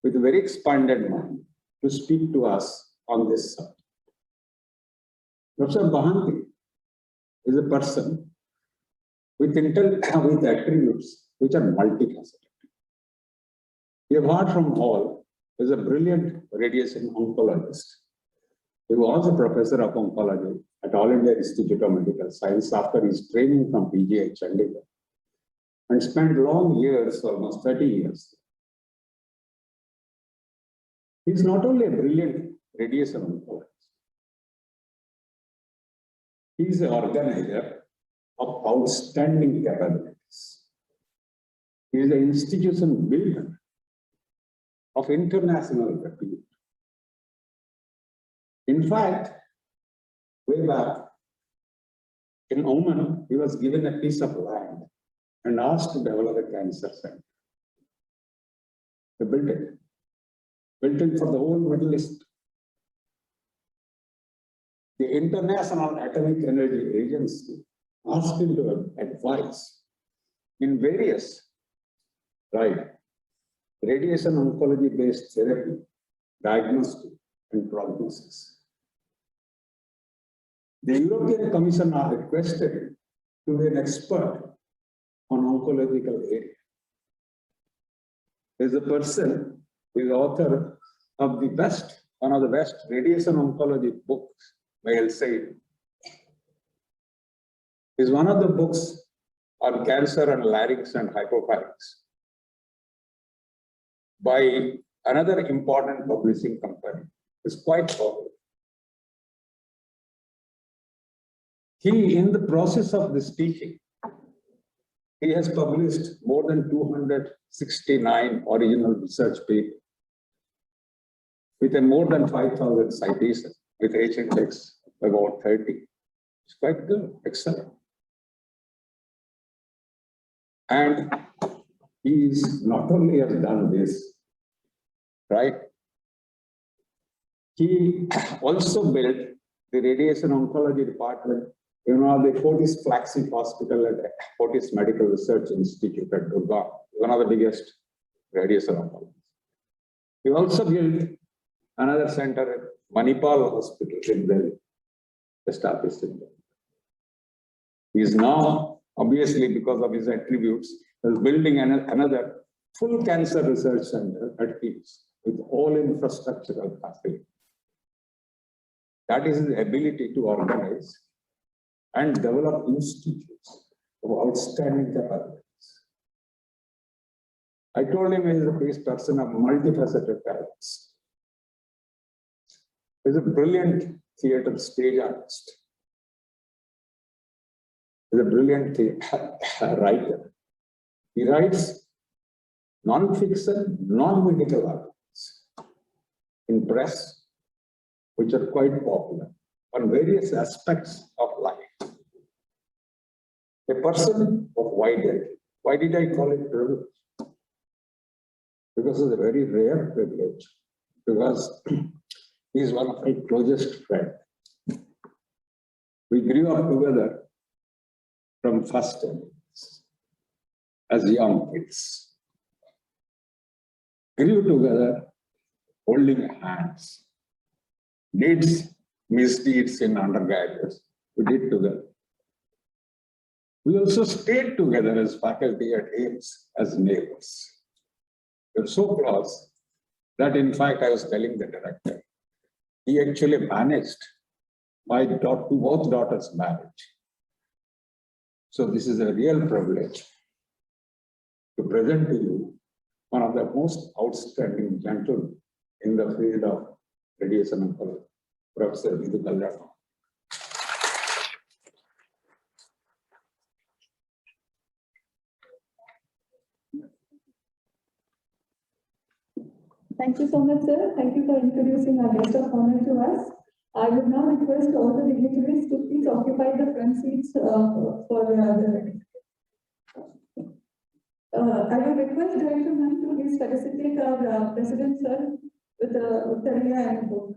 with a very expanded mind to speak to us on this subject. Professor Bahanti is a person with attributes which are multifaceted. We have heard from Hall, is a brilliant radiation oncologist. He was a professor of oncology at All India Institute of Medical Science after his training from PGI Chandigarh, and spent long years, almost 30 years. He is not only a brilliant radiation oncologist, he is an organizer of outstanding capabilities. He is an institution builder of international repute. In fact, way back, In Oman, he was given a piece of land and asked to develop a cancer center. They built it for the whole Middle East. The International Atomic Energy Agency asked him to advise in various, radiation oncology-based therapy, diagnostic, and prognosis. The European Commission are requested to be an expert on oncological area. There's a person who is author of the best, one of the best radiation oncology books, I'll say. Is one of the books on cancer and larynx and hypopharynx by another important publishing company. It's quite popular. He, in the process of this teaching, he has published more than 269 original research papers with a more than 5,000 citations, with H-index about 30. It's quite good, excellent. And he is not only has done this, right? He also built the radiation oncology department, the Fortis Flagship Hospital at Fortis Medical Research Institute at Durga, one of the biggest radiation oncologists. He also built another center at Manipal Hospital in Delhi, established in Delhi. He is now, obviously, because of his attributes, is building another full cancer research center at KIMS with all infrastructural facilities. That is his ability to organize and develop institutes of outstanding capabilities. I told him he is a person of multifaceted talents. He's a brilliant theater stage artist. He's a brilliant writer. He writes non-fiction, non-medical articles in press, which are quite popular on various aspects of life. A person of wide entry. Why did I call it privilege? Because it's a very rare privilege. Because he is one of my closest friends. We grew up together from first time as young kids. Grew together, holding hands. Did misdeeds in undergraduates. We did together. We also stayed together as faculty at AIIMS as neighbors. We were so close that, in fact, I was telling the director, he actually managed my both daughters' marriage. So this is a real privilege to present to you one of the most outstanding gentlemen in the field of radiation oncology, Professor Vidhu Kalyanam. Thank you so much, sir. Thank you for introducing our guest of honor to us. I would now request all the dignitaries to please occupy the front seats for the. I will request Director Ma'am to please felicitate our President, sir, with the Uttariya and book.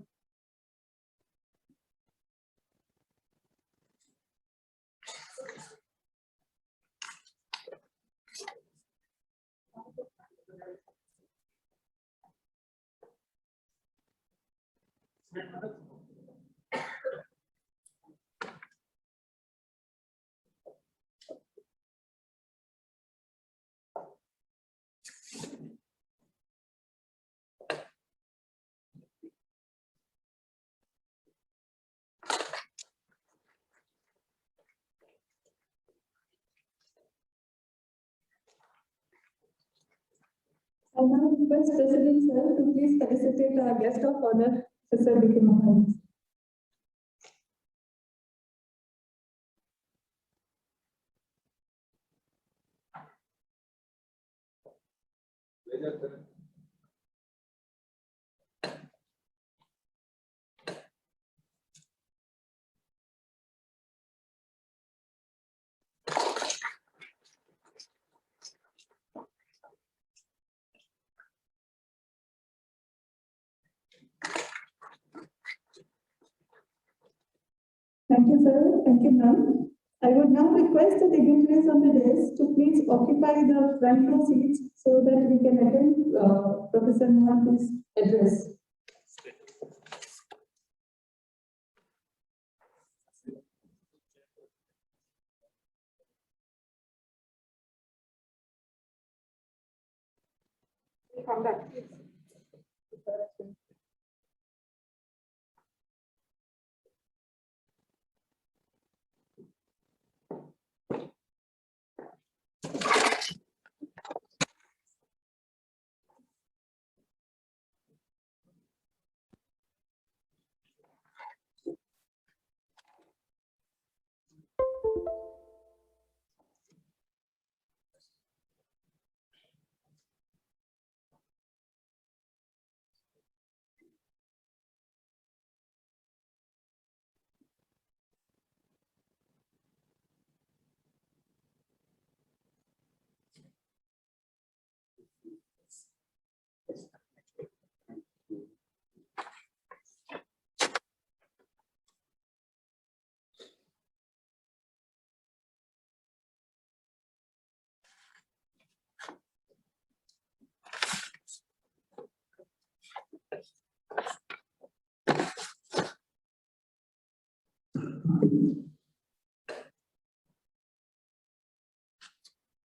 I now request President, sir, to please felicitate our guest of honor, Professor B.K. Mohanty. Thank you, sir. Thank you, ma'am. I would now request the dignitaries on the desk to please occupy the front row seats so that we can attend Professor Mohanty's address. Come back.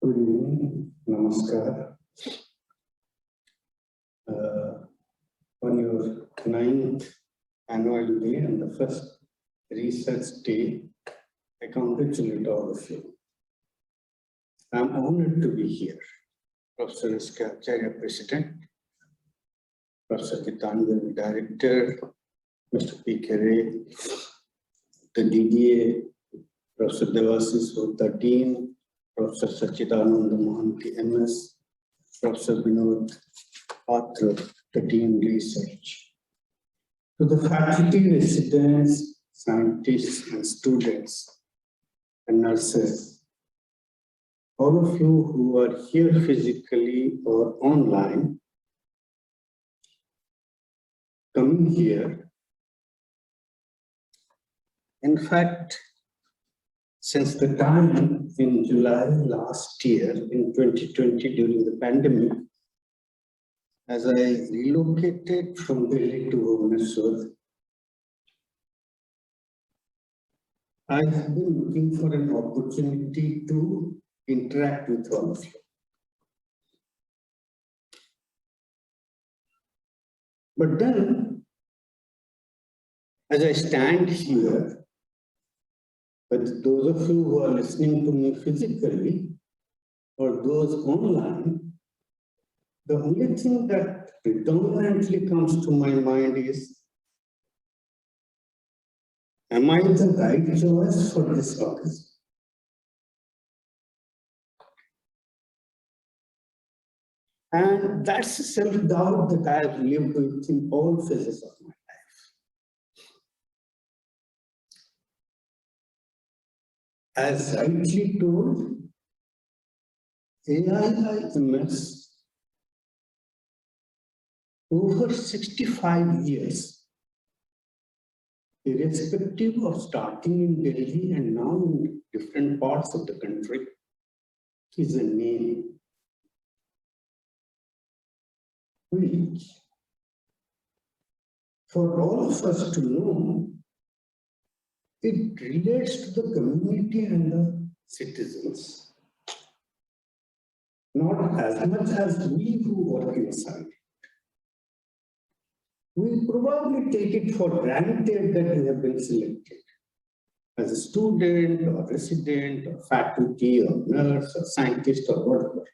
Good evening, namaskar. On your 9th annual day and the first research day, I congratulate all of you. I'm honored to be here. Professor S.K. Acharya, President, Professor Gitanjali, Director, Mr. P.K. Ray, the DDA, Professor Devasis Hota, Dean, Professor Sachidananda Mohanty, MS, Professor Vinod Patra, the Dean Research. To the faculty, residents, scientists, and students, and nurses, all of you who are here physically or online, coming here. In fact, since the time in July last year, in 2020, during the pandemic, as I relocated from Delhi to Bhubaneswar, I have been looking for an opportunity to interact with all of you. But then, as I stand here, with those of you who are listening to me physically or those online, the only thing that predominantly comes to my mind is, am I the right choice for this office? And that's a self-doubt that I have lived with in all phases of my life. As rightly told, AIIMS over 65 years, irrespective of starting in Delhi and now in different parts of the country, is a name which, for all of us to know, it relates to the community and the citizens, not as much as we who work inside. We probably take it for granted that we have been selected as a student or resident or faculty or nurse or scientist or whatever.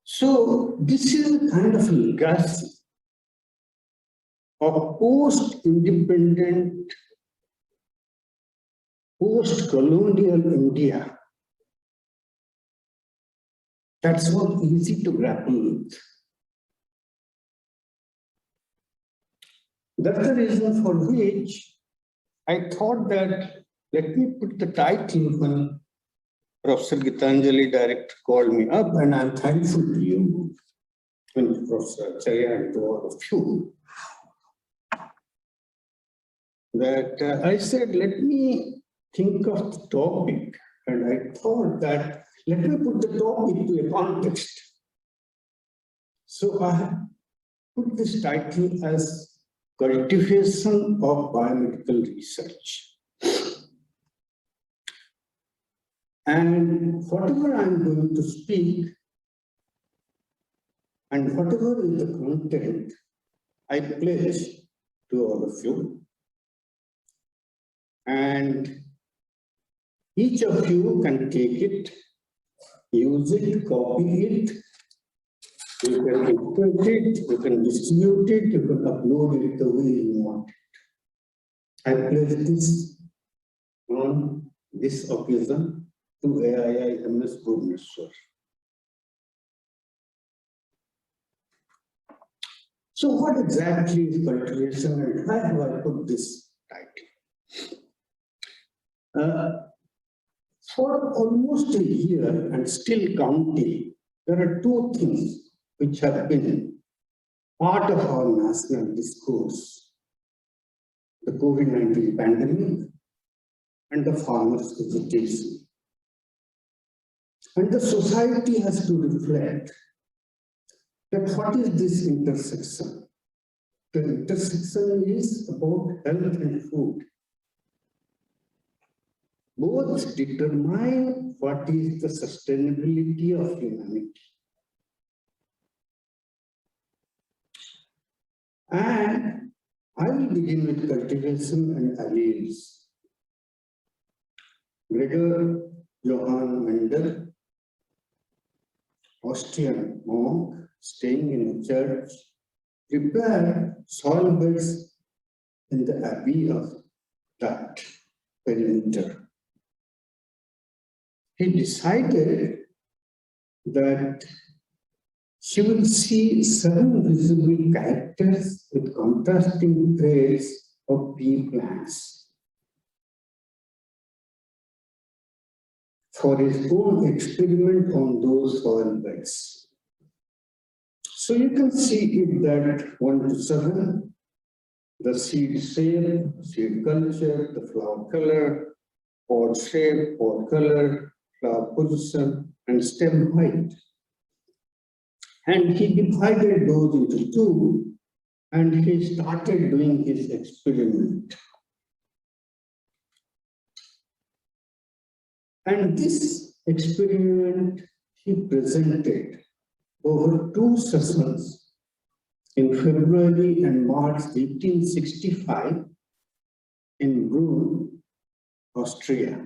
So this is a kind of a legacy of post-independent, post-colonial India. That's not easy to grapple with. That's the reason for which I thought that let me put the title when Professor Gitanjali Director called me up, and I'm thankful to you, and Professor Acharya, and to all of you. that I said, let me think of the topic. And I thought that, let me put the topic to a context. So I have put this title as Cultivation of Biomedical Research. And whatever I'm going to speak, and whatever is the content, I pledge to all of you. And each of you can take it, use it, copy it. You can import it, you can distribute it, you can upload it the way you want it. I pledge this on this occasion to AII MS Bhubaneswar. So what exactly is cultivation and why have I put this title? For almost a year and still counting, there are two things which have been part of our national discourse: the COVID-19 pandemic and the farmers' agitation. And the society has to reflect that what is this intersection? The intersection is about health and food. Both determine what is the sustainability of humanity. And I will begin with cultivation and alleles. Gregor Johann Mendel, Austrian monk staying in a church, prepared soil beds in the abbey of that perimeter. He decided that she will see 7 visible characters with contrasting traits of pea plants. For his own experiment on those soil beds. So you can see it that 1 to 7, the seed shape, seed culture, the flower color, pod shape, pod color, flower position, and stem height. And he divided those into 2, and he started doing his experiment. And this experiment he presented over 2 sessions in February and March 1865 in Brunn, Austria,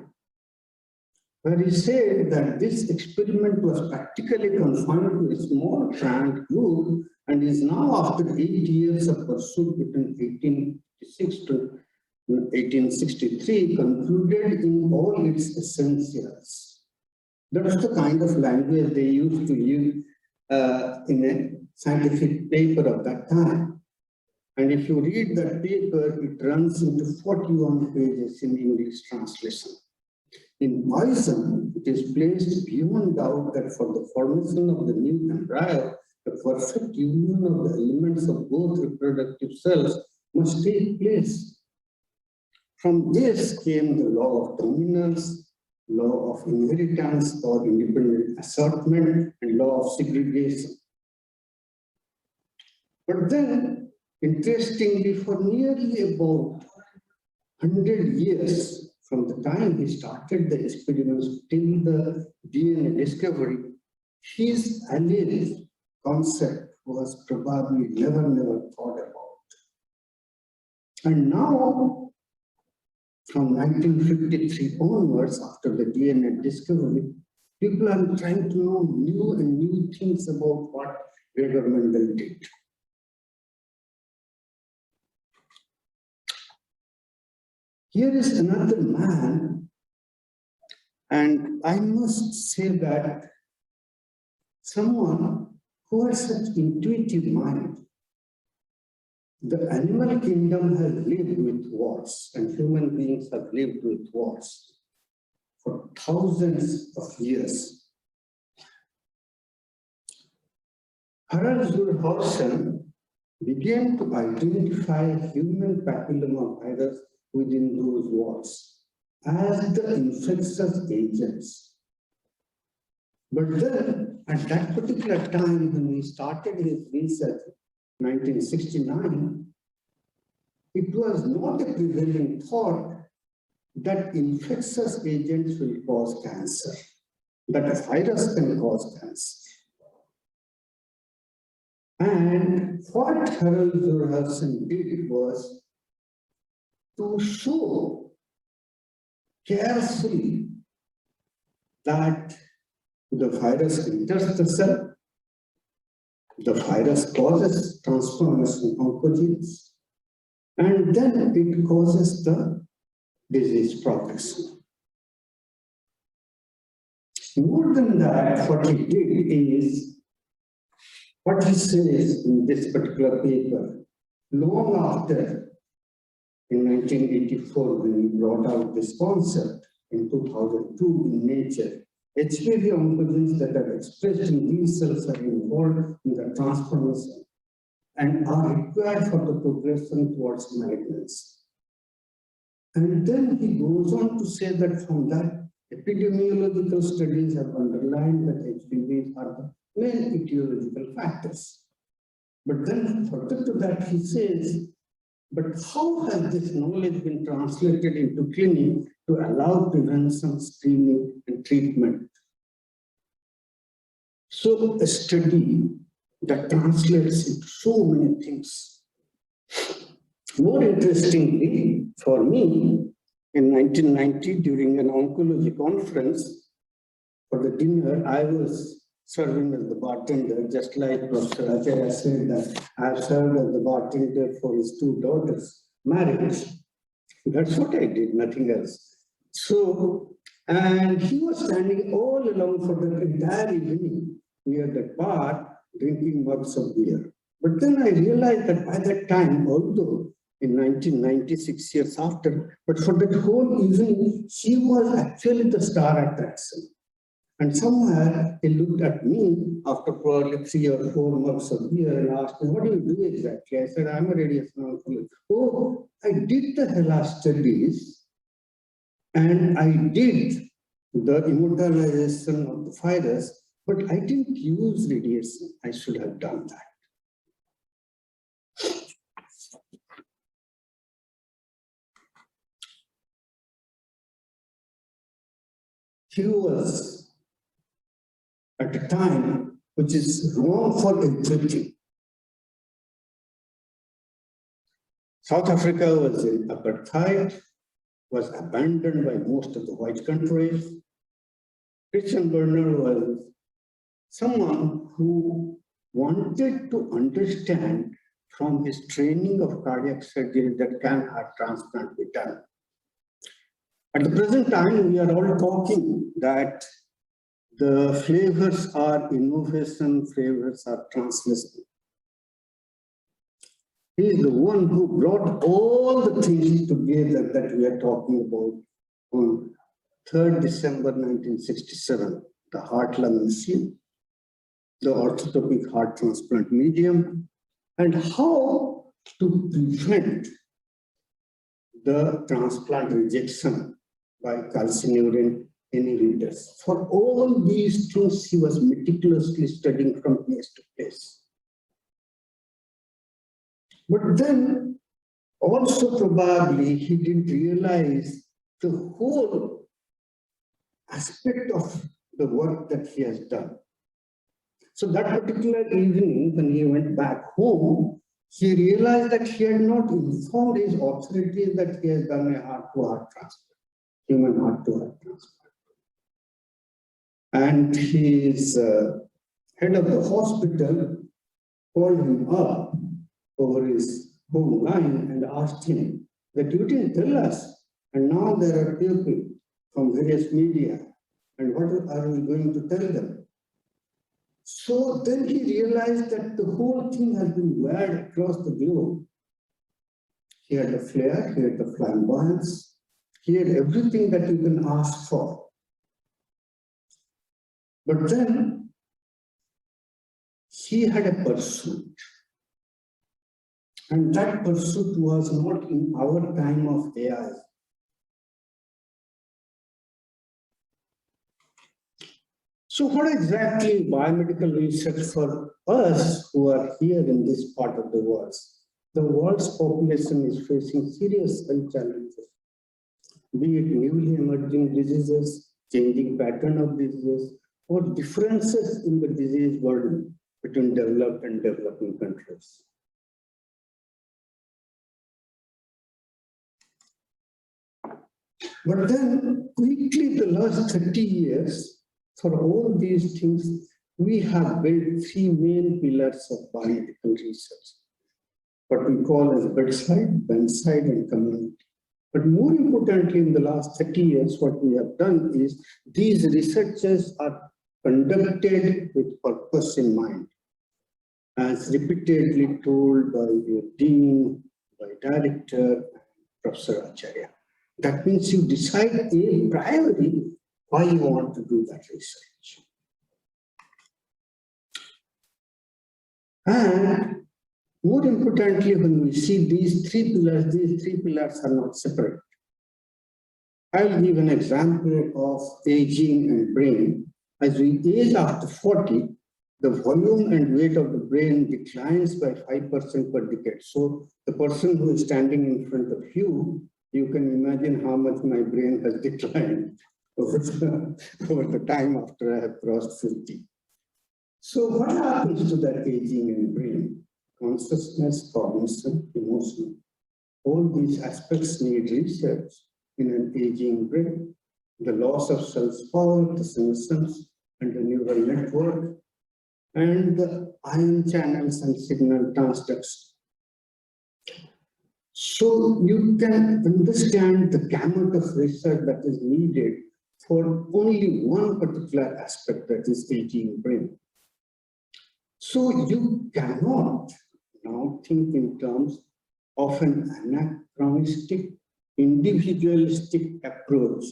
where he said that this experiment was practically confined to a small trend group and is now, after 8 years of pursuit between 1866 to 1863, concluded in all its essentials. That was the kind of language they used to use in a scientific paper of that time. And if you read that paper, it runs into 41 pages in English translation. In poison, it is placed beyond doubt that for the formation of the new embryo, the perfect union of the elements of both reproductive cells must take place. From this came the law of dominance, law of inheritance or independent assortment, and law of segregation. But then, interestingly, for nearly about 100 years, from the time he started the experiments till the DNA discovery, his allele concept was probably never thought about. And now, from 1953 onwards, after the DNA discovery, people are trying to know new things about what Gregor Mendel did. Here is another man, and I must say that someone who has such intuitive mind. The animal kingdom has lived with wars, and human beings have lived with wars for thousands of years. Harald Zurhausen began to identify human papillomavirus within those wards as the infectious agents. But then at that particular time when he started his research, 1969, it was not a prevailing thought that infectious agents will cause cancer, that a virus can cause cancer. And what Harold Jourgensen did was to show carefully that the virus enters the cell, the virus causes transformation oncogenes, and then it causes the disease progression. More than that, what he did is, what he says in this particular paper, long after, in 1984, when he brought out this concept, in 2002 in Nature, HPV oncogenes that are expressed in these cells are involved in the transformation and are required for the progression towards malignancy. And then he goes on to say that from that, epidemiological studies have underlined that HPVs are the main etiological factors. But then further to that, he says, but how has this knowledge been translated into clinic to allow prevention, screening, and treatment? So a study that translates into so many things. More interestingly, for me, in 1990, during an oncology conference, for the dinner, I was serving as the bartender, just like Professor Acharya said that I have served as the bartender for his two daughters' marriage. That's what I did, nothing else. So, and he was standing all along for the entire evening near the bar, drinking mugs of beer. But then I realized that by that time, although in 1996 years after, but for that whole evening, she was actually the star attraction. And somewhere he looked at me after probably 3 or 4 months of beer and asked me, what do you do exactly? I said, I'm a radiation oncologist. Oh, I did the HeLa studies and I did the immortalization of the virus, but I didn't use radiation. I should have done that. He was at a time which is wrong for everything. South Africa was in apartheid, was abandoned by most of the white countries. Christian Werner was someone who wanted to understand from his training of cardiac surgery that can heart transplant be done. At the present time, we are all talking that the flavors are innovation, flavors are translation. He is the one who brought all the things together that we are talking about on 3rd December 1967, the heart-lung machine, the orthotopic heart transplant medium, and how to prevent the transplant rejection by calcineurin inhibitors. For all these things, he was meticulously studying from place to place. But then, also probably, he didn't realize the whole aspect of the work that he has done. So that particular evening, when he went back home, he realized that he had not informed his authorities that he has done a heart-to-heart transplant, human heart-to-heart transplant. And his head of the hospital called him up over his home line and asked him that you didn't tell us, and now there are people from various media, and what are we going to tell them? So then he realized that the whole thing has been wired across the globe. He had the flair, he had the flamboyance, he had everything that you can ask for. But then he had a pursuit. And that pursuit was not in our time of AI. So what exactly biomedical research for us who are here in this part of the world? The world's population is facing serious health challenges, be it newly emerging diseases, changing pattern of diseases, or differences in the disease burden between developed and developing countries. But then quickly the last 30 years, for all these things, we have built three main pillars of biomedical research, what we call as bedside, and community. But more importantly, in the last 30 years, what we have done is these researches are conducted with purpose in mind, as repeatedly told by your dean, by director, Professor Acharya. That means you decide a priori why you want to do that research. And more importantly, when we see these three pillars are not separate. I'll give an example of aging and brain. As we age after 40, the volume and weight of the brain declines by 5% per decade. So the person who is standing in front of you, you can imagine how much my brain has declined over the time after I have crossed 50. So what happens to that aging in brain? Consciousness, cognition, emotion. All these aspects need research in an aging brain. The loss of self-power, the senescence, and the neural network, and the ion channels and signal transduction. So you can understand the gamut of research that is needed for only one particular aspect, that is aging brain. So you cannot now think in terms of an anachronistic, individualistic approach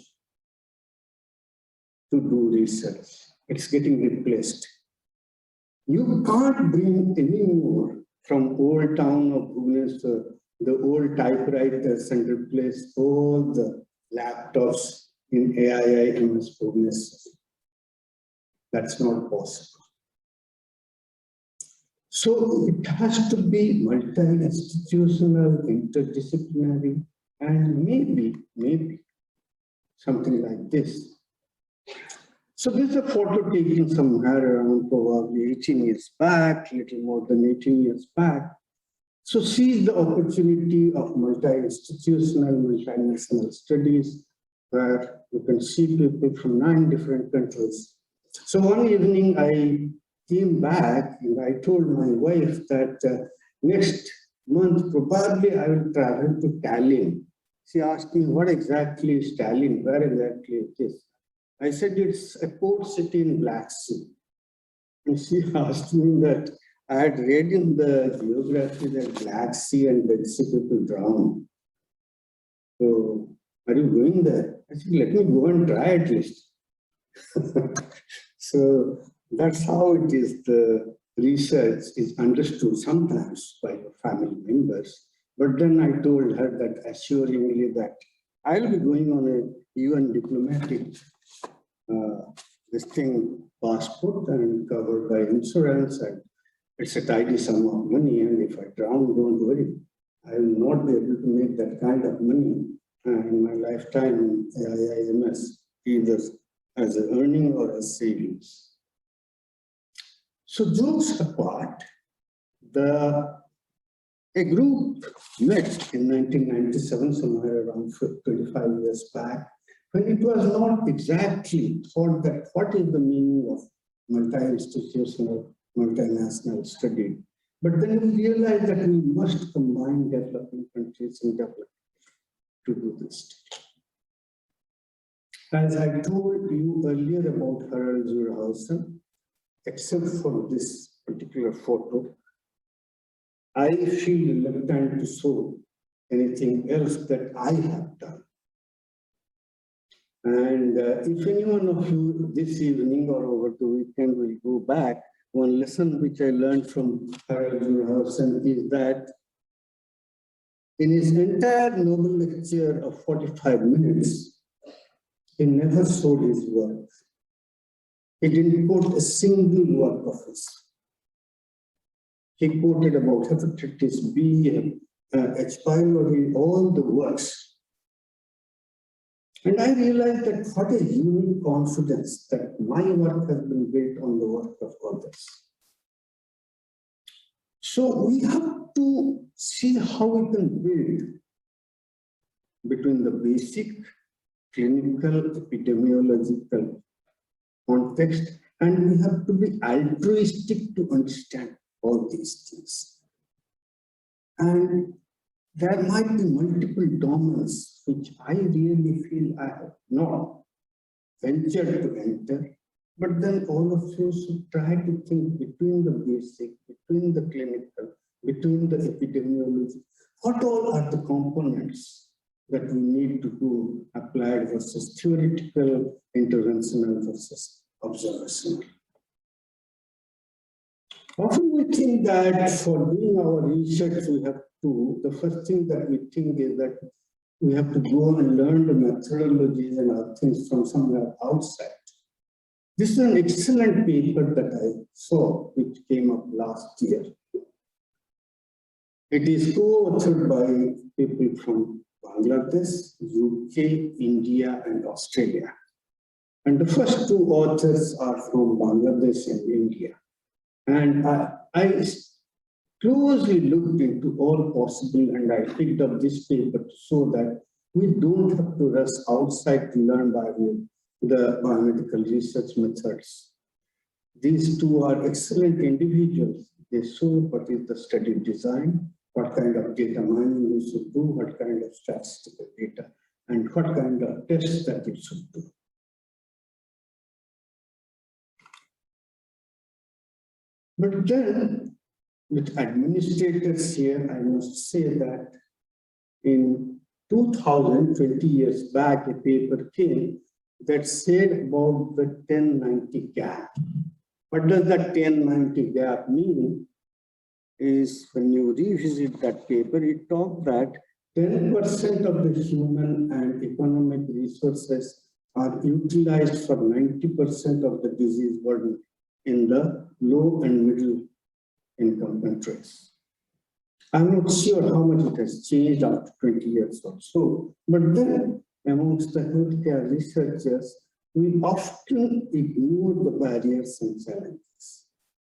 to do research. It's getting replaced. You can't bring any more from old town of Bhubaneswar, the old typewriters, and replace all the laptops in AIIMS Bhubaneswar. That's not possible. So it has to be multi-institutional, interdisciplinary, and maybe something like this. So this is a photo taken somewhere around probably 18 years back, little more than 18 years back. So seize the opportunity of multi-institutional, multinational studies where you can see people from 9 different countries. So one evening I came back and I told my wife that next month probably I will travel to Tallinn. She asked me, what exactly is Tallinn? Where exactly it is? I said, it's a port city in Black Sea. And she asked me that I had read in the geography that Black Sea and Dead Sea people drown. So, are you going there? I said, let me go and try at least. So, that's how it is. The research is understood sometimes by your family members. But then I told her that assuringly that I'll be going on a UN diplomatic this thing passport and covered by insurance, and it's a tidy sum of money, and if I drown, don't worry, I will not be able to make that kind of money in my lifetime in AIIMS, either as an earning or as savings. So jokes apart, a group met in 1997, somewhere around 25 years back, when it was not exactly thought that what is the meaning of multi-institutional, multinational study. But then we realized that we must combine developing countries and development to do this. As I told you earlier about Harald Zurhausen, except for this particular photo, I feel reluctant to show anything else that I have done. And if any one of you this evening or over the weekend will go back, one lesson which I learned from Harald Zurhausen is that In his entire noble lecture of 45 minutes, he never showed his work. He didn't quote a single work of his. He quoted about hepatitis B, H. pylori, all the works. And I realized that what a unique confidence that my work has been built on the work of others. So we have to see how we can build between the basic clinical epidemiological context, and we have to be altruistic to understand all these things. And there might be multiple domains which I really feel I have not ventured to enter, but then all of you should try to think between the basic, between the clinical, between the epidemiology, what all are the components that we need to do applied versus theoretical, interventional versus observational. Often we think that for doing our research, we have to, the first thing that we think is that we have to go and learn the methodologies and other things from somewhere outside. This is an excellent paper that I saw, which came up last year. It is co-authored by people from Bangladesh, UK, India, and Australia. And the first two authors are from Bangladesh and India. And I closely looked into all possible, and I picked up this paper to show that we don't have to rush outside to learn by the biomedical research methods. These two are excellent individuals. They show what is the study design, what kind of data mining we should do, what kind of statistical data, and what kind of tests that it should do. But then, with administrators here, I must say that in 2000, 20 years back, a paper came that said about the 1090 gap. What does that 1090 gap mean? Is when you revisit that paper, it talked that 10% of the human and economic resources are utilized for 90% of the disease burden in the low and middle income countries. I'm not sure how much it has changed after 20 years or so, but then amongst the healthcare researchers, we often ignore the barriers and challenges.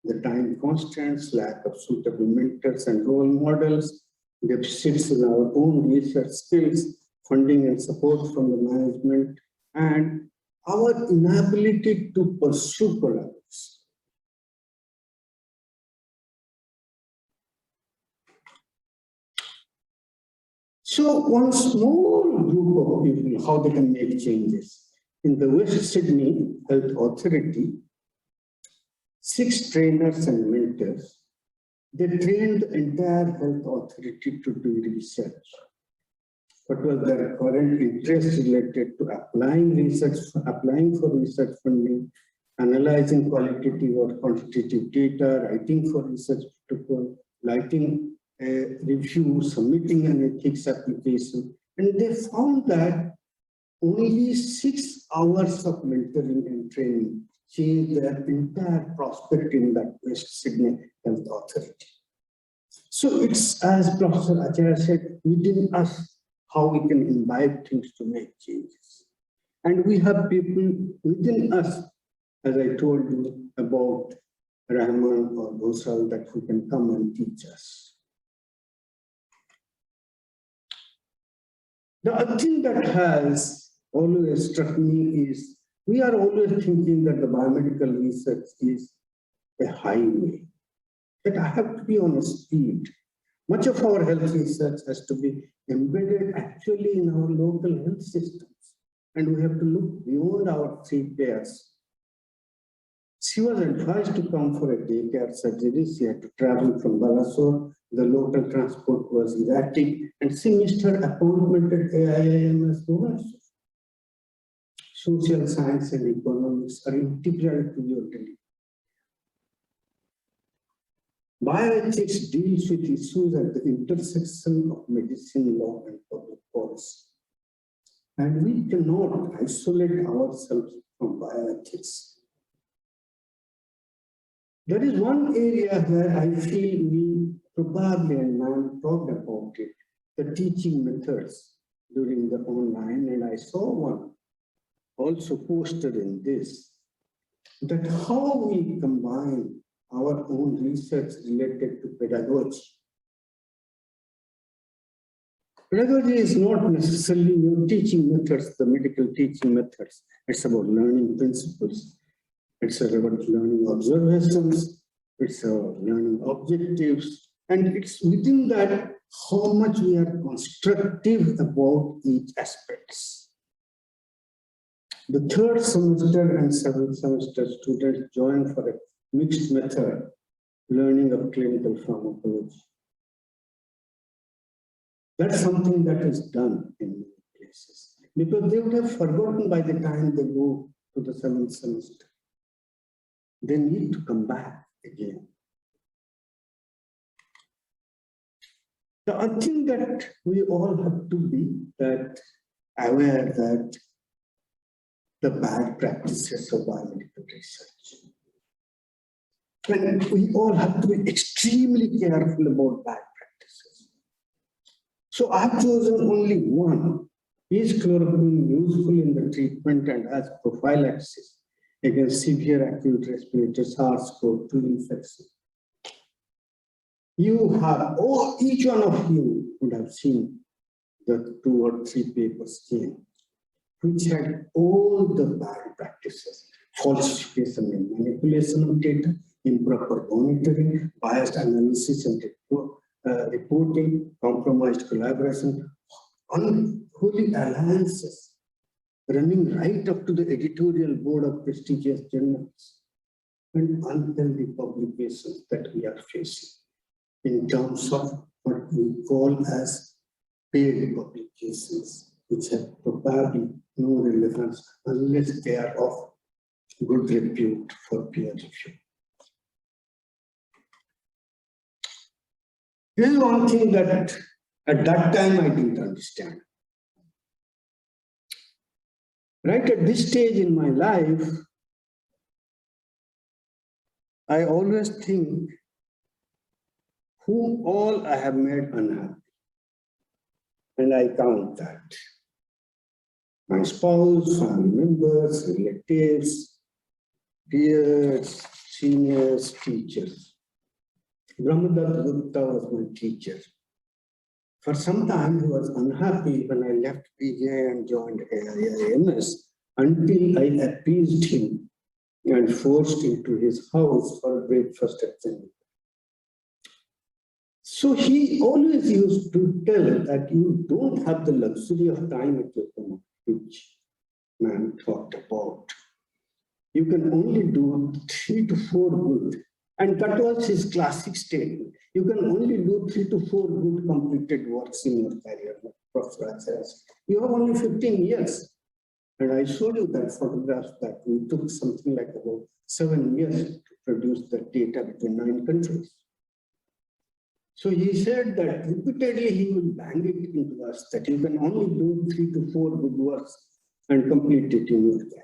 The time constraints, lack of suitable mentors and role models, deficits in our own research skills, funding and support from the management, and our inability to pursue collaboration. So one small group of people, how they can make changes. In the West Sydney Health Authority, 6 trainers and mentors, they trained the entire health authority to do research. What was their current interest related to applying for research funding, analyzing qualitative or quantitative data, writing for research protocol, writing a review, submitting an ethics application, and they found that only 6 hours of mentoring and training changed their entire prospect in that West Sydney Health Authority. So it's, as Professor Acharya said, within us how we can imbibe things to make changes. And we have people within us, as I told you about Rahman or Ghosal, that who can come and teach us. The other thing that has always struck me is we are always thinking that the biomedical research is a highway, that I have to be on a speed. Much of our health research has to be embedded actually in our local health systems, and we have to look beyond our 3 pairs. She was advised to come for a daycare surgery. She had to travel from Balasore. The local transport was erratic, and she missed her appointment at AIIMS Bhubaneswar. Social science and economics are integral to your delivery. Bioethics deals with issues at the intersection of medicine, law, and public policy. And we cannot isolate ourselves from bioethics. There is one area where I feel we probably, and now talked about it, the teaching methods during the online, and I saw one also posted in this, that how we combine our own research related to pedagogy. Pedagogy is not necessarily your teaching methods, the medical teaching methods. It's about learning principles. It's about learning observations. It's about learning objectives. And it's within that how much we are constructive about each aspects. The third semester and seventh semester students join for a mixed method learning of clinical pharmacology. That's something that is done in many places because they would have forgotten by the time they go to the seventh semester. They need to come back again. The other thing that we all have to be aware that the bad practices of biomedical research. And we all have to be extremely careful about bad practices. So I've chosen only one. Is chloroquine useful in the treatment and as prophylaxis against severe acute respiratory SARS-CoV-2 infection? You have, each one of you would have seen the 2 or 3 papers came, which had all the bad practices, falsification and manipulation of data, improper monitoring, biased analysis and reporting, compromised collaboration, unholy alliances, running right up to the editorial board of prestigious journals, and unhealthy publications that we are facing in terms of what we call as paid publications, which have probably no relevance unless they are of good repute for peer review. Here's one thing that at that time I didn't understand. Right at this stage in my life, I always think whom all I have made unhappy. And I count that. My spouse, family members, relatives, peers, seniors, teachers. Brahmadatta Gupta was my teacher. For some time, he was unhappy when I left PGI and joined AIIMS until I appeased him and forced into his house for breakfast at 10. So he always used to tell that you don't have the luxury of time at your command, which man talked about. You can only do 3 to 4 good. And that was his classic statement. You can only do 3 to 4 good completed works in your career, Professor says. You have only 15 years. And I showed you that photograph that we took something like about 7 years to produce the data between 9 countries. So he said that repeatedly he will bang it into us that you can only do 3 to 4 good works and complete it in your career.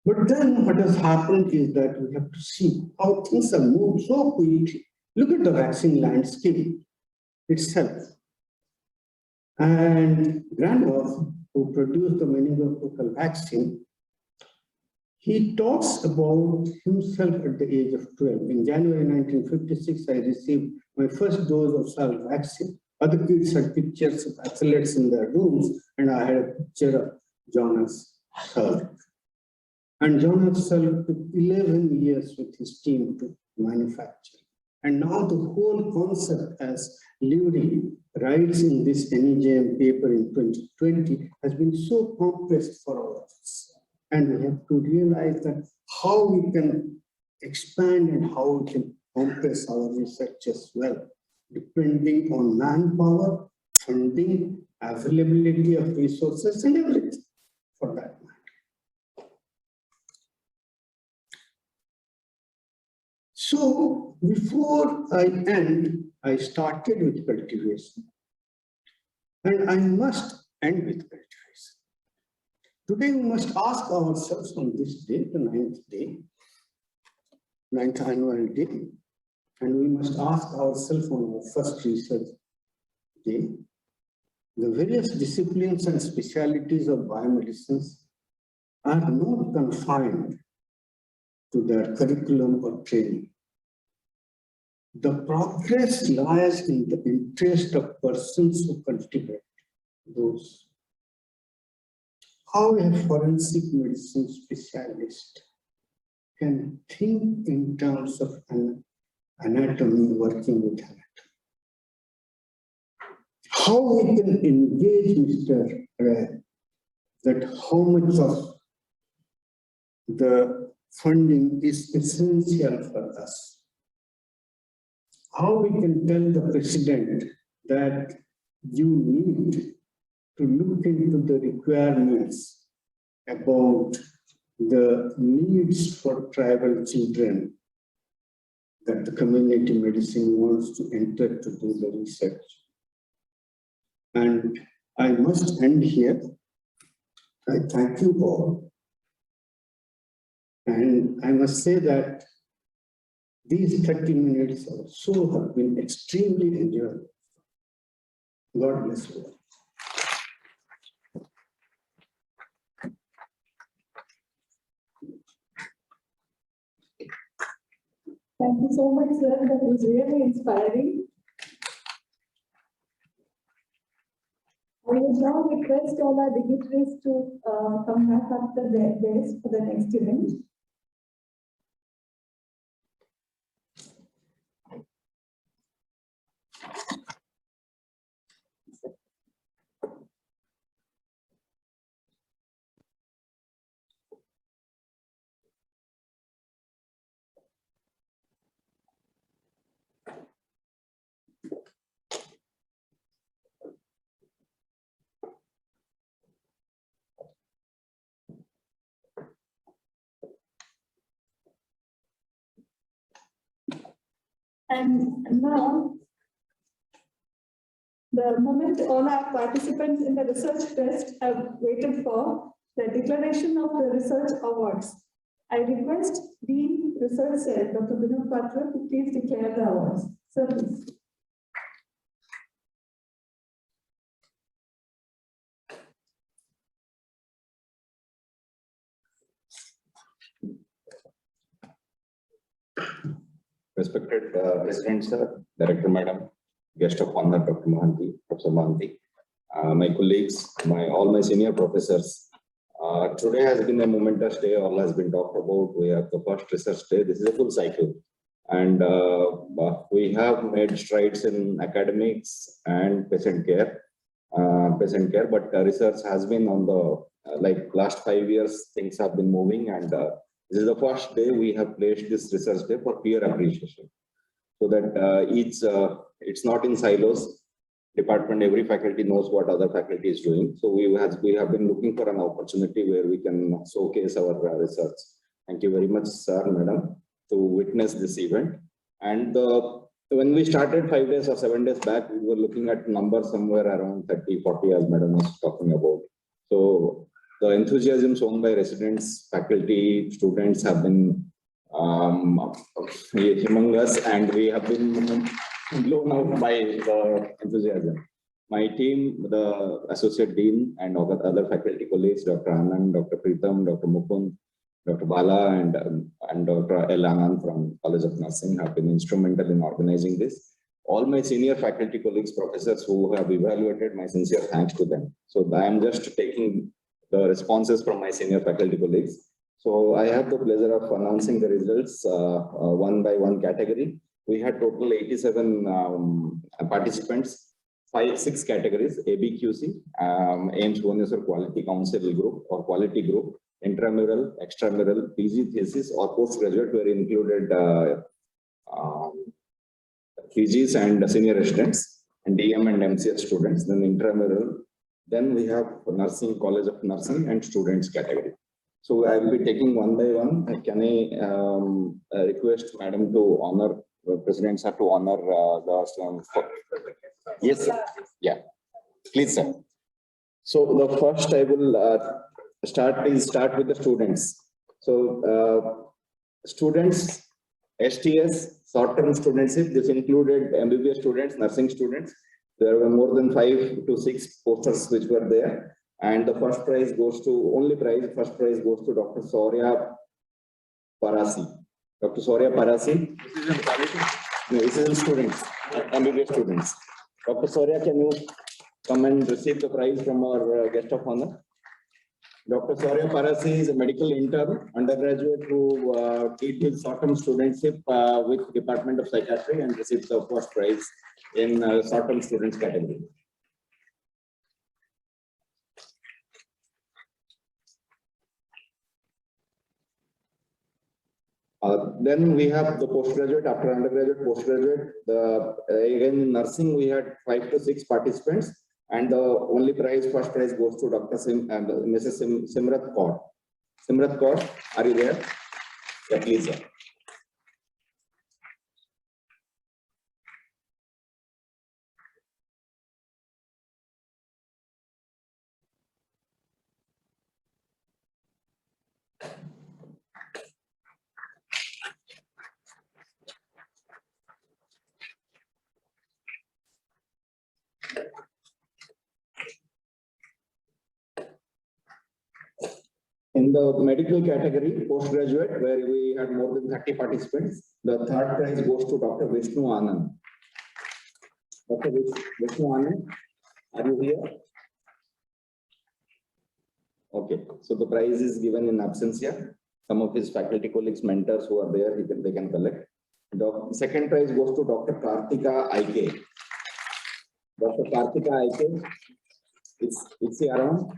But then what has happened is that we have to see how things have moved so quickly. Look at the vaccine landscape itself. And Grandhoff, who produced the meningococcal vaccine, he talks about himself at the age of 12. In January 1956, I received my first dose of Salk vaccine. Other kids had pictures of athletes in their rooms, and I had a picture of Jonas Salk. And Jonas Salk took 11 years with his team to manufacture. And now the whole concept, as Lurie writes in this NEJM paper in 2020, has been so compressed for all of us. And we have to realize that how we can expand and how we can compress our research as well, depending on manpower, funding, availability of resources, and everything for that matter. So before I end, I started with cultivation. And I must end with cultivation. Today we must ask ourselves on this day, the ninth annual day, and we must ask ourselves on our first research day, the various disciplines and specialties of biomedicines are not confined to their curriculum or training. The progress lies in the interest of persons who cultivate those. How a forensic medicine specialist can think in terms of an anatomy, working with anatomy. How we can engage Mr. Ray, that how much of the funding is essential for us. How we can tell the president that you need to look into the requirements about the needs for tribal children that the community medicine wants to enter to do the research. And I must end here. I thank you all. And I must say that these 30 minutes or so have been extremely enjoyable. God bless you all. Thank you so much, sir. That was really inspiring. I would now request all our dignitaries to come back after their days for the next event. And now, the moment all our participants in the research test have waited for, the declaration of the research awards. I request Dean Research Cell, Dr. Vinod Patra, to please declare the awards. Sir, please. Respected President Sir, Director Madam, Guest of Honor Dr. Mohanty, Professor Mohanty, my colleagues, all my senior professors. Today has been a momentous day, all has been talked about. We have the first research day. This is a full cycle. And we have made strides in academics and patient care, but research has been on the, like last 5 years, things have been moving, and this is the first day we have placed this research day for peer appreciation. So that it's not in silos. Department, every faculty knows what other faculty is doing. So we have been looking for an opportunity where we can showcase our research. Thank you very much, sir, madam, to witness this event. And when we started 5 days or 7 days back, we were looking at numbers somewhere around 30, 40, as madam was talking about. So the enthusiasm shown by residents, faculty, students have been humongous, and we have been blown out by the enthusiasm. My team, the Associate Dean and other faculty colleagues, Dr. Anand, Dr. Pritam, Dr. Mukund, Dr. Bala, and Dr. L. Anand from College of Nursing have been instrumental in organizing this. All my senior faculty colleagues, professors who have evaluated, my sincere thanks to them. So I am just taking the responses from my senior faculty colleagues. So I have the pleasure of announcing the results one by one category. We had total 87 participants, 6 categories: ABQC, AIIMS Bhubaneswar Quality Council Group or Quality Group, intramural, extramural, PG thesis or postgraduate were included PGs and senior residents, and DM and MCS students, then intramural. Then we have Nursing, College of Nursing and students category. So I will be taking one by one. Can I request Madam to honor, President sir to honor yes, sir. Yeah, please, sir. So the first I will start with the students. So students, STS, short-term studentship, this included MBBS students, nursing students. There were more than 5 to 6 posters which were there. And the first prize goes to, first prize goes to Dr. Sourya Parasi. Dr. Sourya Parasi. This is in students, MBBS students. Dr. Sourya, can you come and receive the prize from our guest of honor? Dr. Sourya Parasi is a medical intern, undergraduate who did his short-term studentship with Department of Psychiatry and received the first prize in short-term students category. Then we have the postgraduate, after undergraduate, postgraduate. Again in nursing, we had 5 to 6 participants, and the only prize, first prize goes to Dr. Mrs. Simrat Kaur. Simrat Kaur, are you there? Yeah, please, sir. In the medical category, postgraduate, where we had more than 30 participants, the third prize goes to Dr. Vishnu Anand. Dr. Vishnu Anand, are you here? Okay, so the prize is given in absentia. Some of his faculty colleagues, mentors who are there, they can collect. The second prize goes to Dr. Kartika IK. Dr. Kartika IK, it's here around.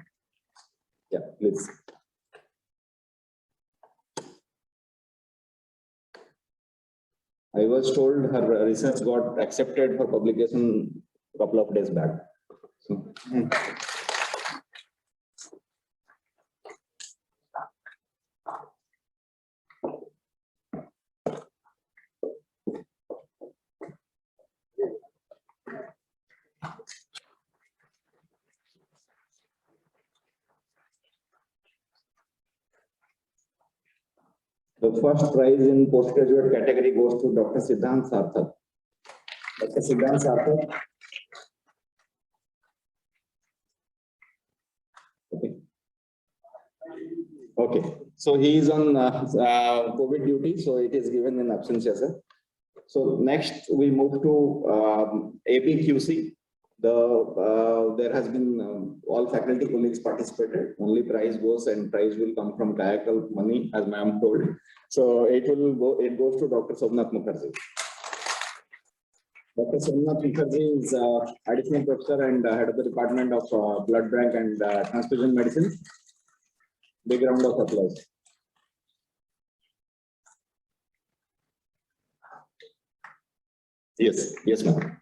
Yeah, please. I was told her research got accepted for publication a couple of days back. So, the first prize in postgraduate category goes to Dr. Siddhant Sarthak. Dr. Siddhant Sarthak. Okay, so he is on COVID duty, so it is given in absentia, sir. So next we move to APQC. There has been all faculty colleagues participated. Only prize goes, and prize will come from Kayakal money, as ma'am told. So it goes to Dr. Somnath Mukherjee. Dr. Somnath Mukherjee is additional professor and head of the Department of Blood Bank and Transfusion Medicine. Big round of applause. Yes, ma'am.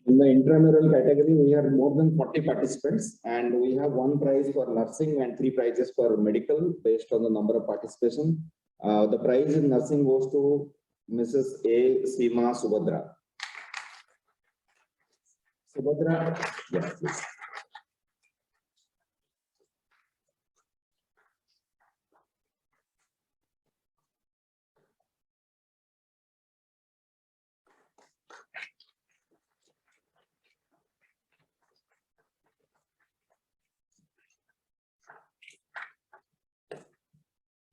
In the intramural category, we have more than 40 participants, and we have 1 prize for nursing and 3 prizes for medical based on the number of participation. The prize in nursing goes to Mrs. A. Seema Subhadra. Subhadra, yes, please.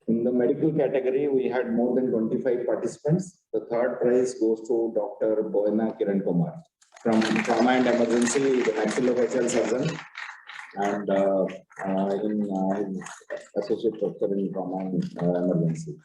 In the medical category, we had more than 25 participants. The third prize goes to Dr. Boina Kiran Kumar from Trauma and Emergency, the maxillofacial surgeon, and associate professor in Trauma and Emergency.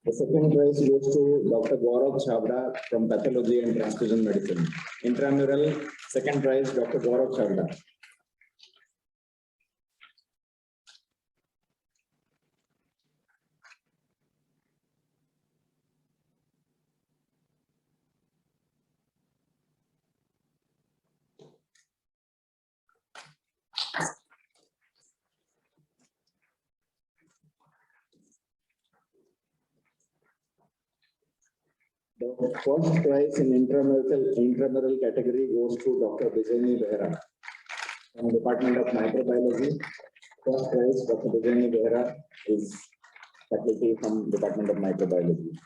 The second prize goes to Dr. Gaurav Chavda from Pathology and Transfusion Medicine. Intramural, second prize, Dr. Gaurav Chavda. The first prize in intramural category goes to Dr. Vijayani Behra from Department of Microbiology. First prize, Dr. Vijayani Behra is faculty from Department of Microbiology.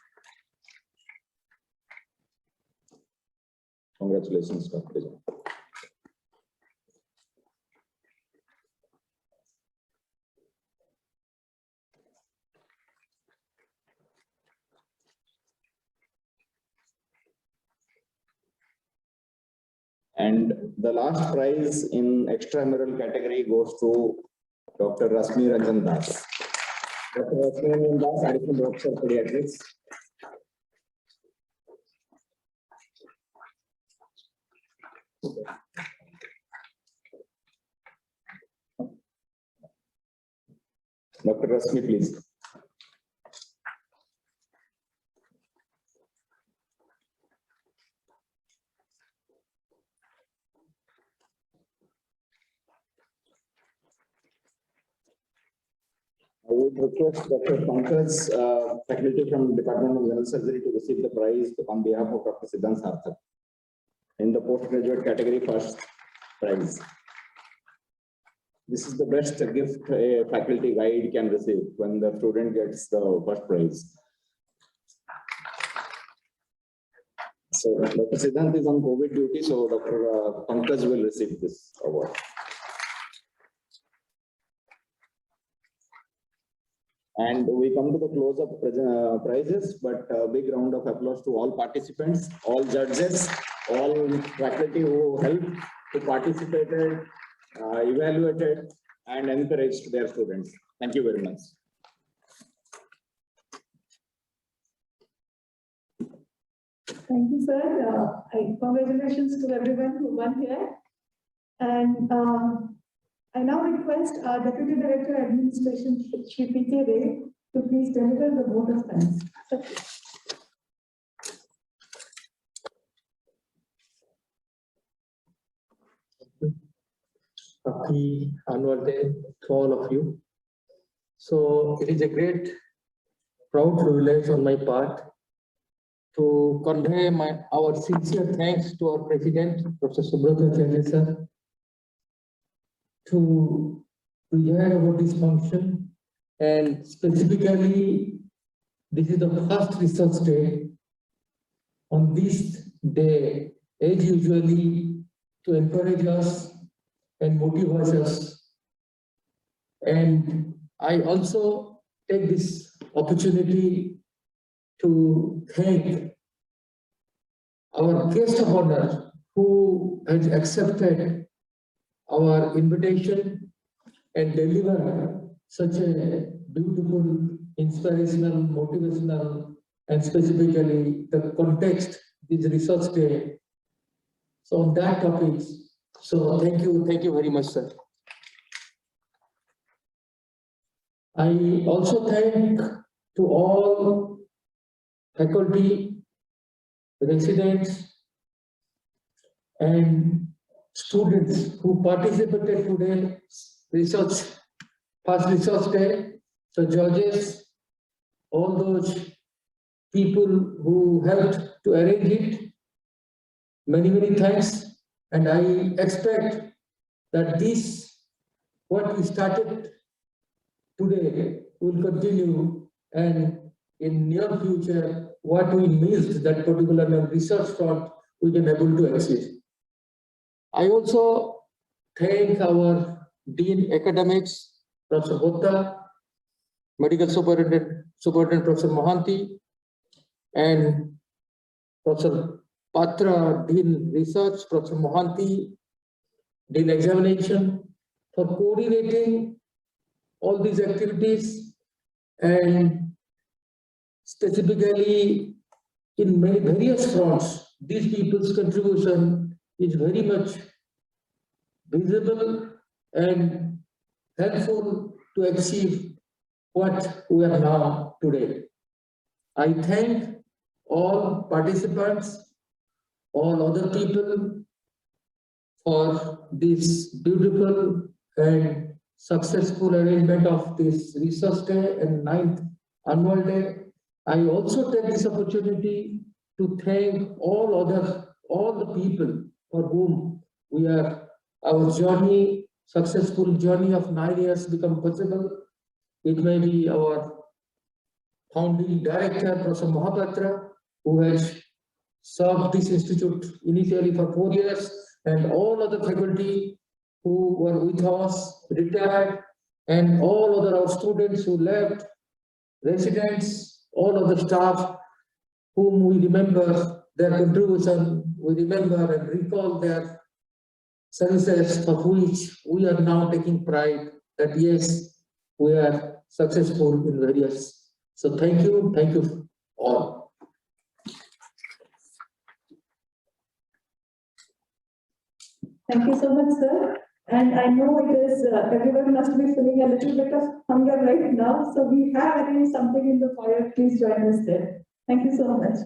Congratulations, Dr. Vijay. And the last prize in extramural category goes to Dr. Rasmi Ranjan Das. Dr. Rasmi Ranjan Das, Additional Professor Pediatrics. Dr. Rasmi, please. I would request Dr. Pankaj, faculty from Department of General Surgery, to receive the prize on behalf of Dr. Siddhant Sarthak in the postgraduate category, first prize. This is the best gift a faculty guide can receive when the student gets the first prize. So Dr. Siddhant is on COVID duty, so Dr. Pankaj will receive this award. And we come to the close of prizes, but a big round of applause to all participants, all judges, all faculty who helped, who participated, evaluated, and encouraged their students. Thank you very much. Thank you, sir. Congratulations to everyone who won here. And I now request our Deputy Director Administration, Shri P.K. Ray, to please deliver the vote of thanks. Happy annual day to all of you. So it is a great proud privilege on my part to convey our sincere thanks to our President, Professor Subrat Acharya sir, to preside over this function. And specifically, this is the first research day. On this day, as usually, to encourage us and motivate us. And I also take this opportunity to thank our guest of honor who has accepted our invitation and deliver such a beautiful, inspirational, motivational, and specifically the context, this research day. So on that topic, so thank you very much, sir. I also thank to all faculty, residents, and students who participated today first research day. So judges, all those people who helped to arrange it, many thanks. And I expect that this, what we started today, will continue, and in near future, what we missed, that particular research front, we can able to achieve. I also thank our Dean Academics, Professor Botta, Medical Superintendent Professor Mohanty, and Professor Patra, Dean Research, Professor Mohanty, Dean Examination, for coordinating all these activities and specifically in many various fronts, these people's contribution is very much visible and helpful to achieve what we are now today. I thank all participants, all other people for this beautiful and successful arrangement of this research day and 9th annual day. I also take this opportunity to thank all the people for whom our journey, successful journey of 9 years become possible. It may be our founding director, Professor Mohapatra, who has served this institute initially for 4 years, and all other faculty who were with us, retired, and all other our students who left, residents, all other staff whom we remember their contribution, we remember and recall their services for which we are now taking pride that yes, we are successful in various. So thank you all. Thank you so much, sir. And I know it is, everyone must be feeling a little bit of hunger right now. So we have arranged something in the foyer. Please join us there. Thank you so much.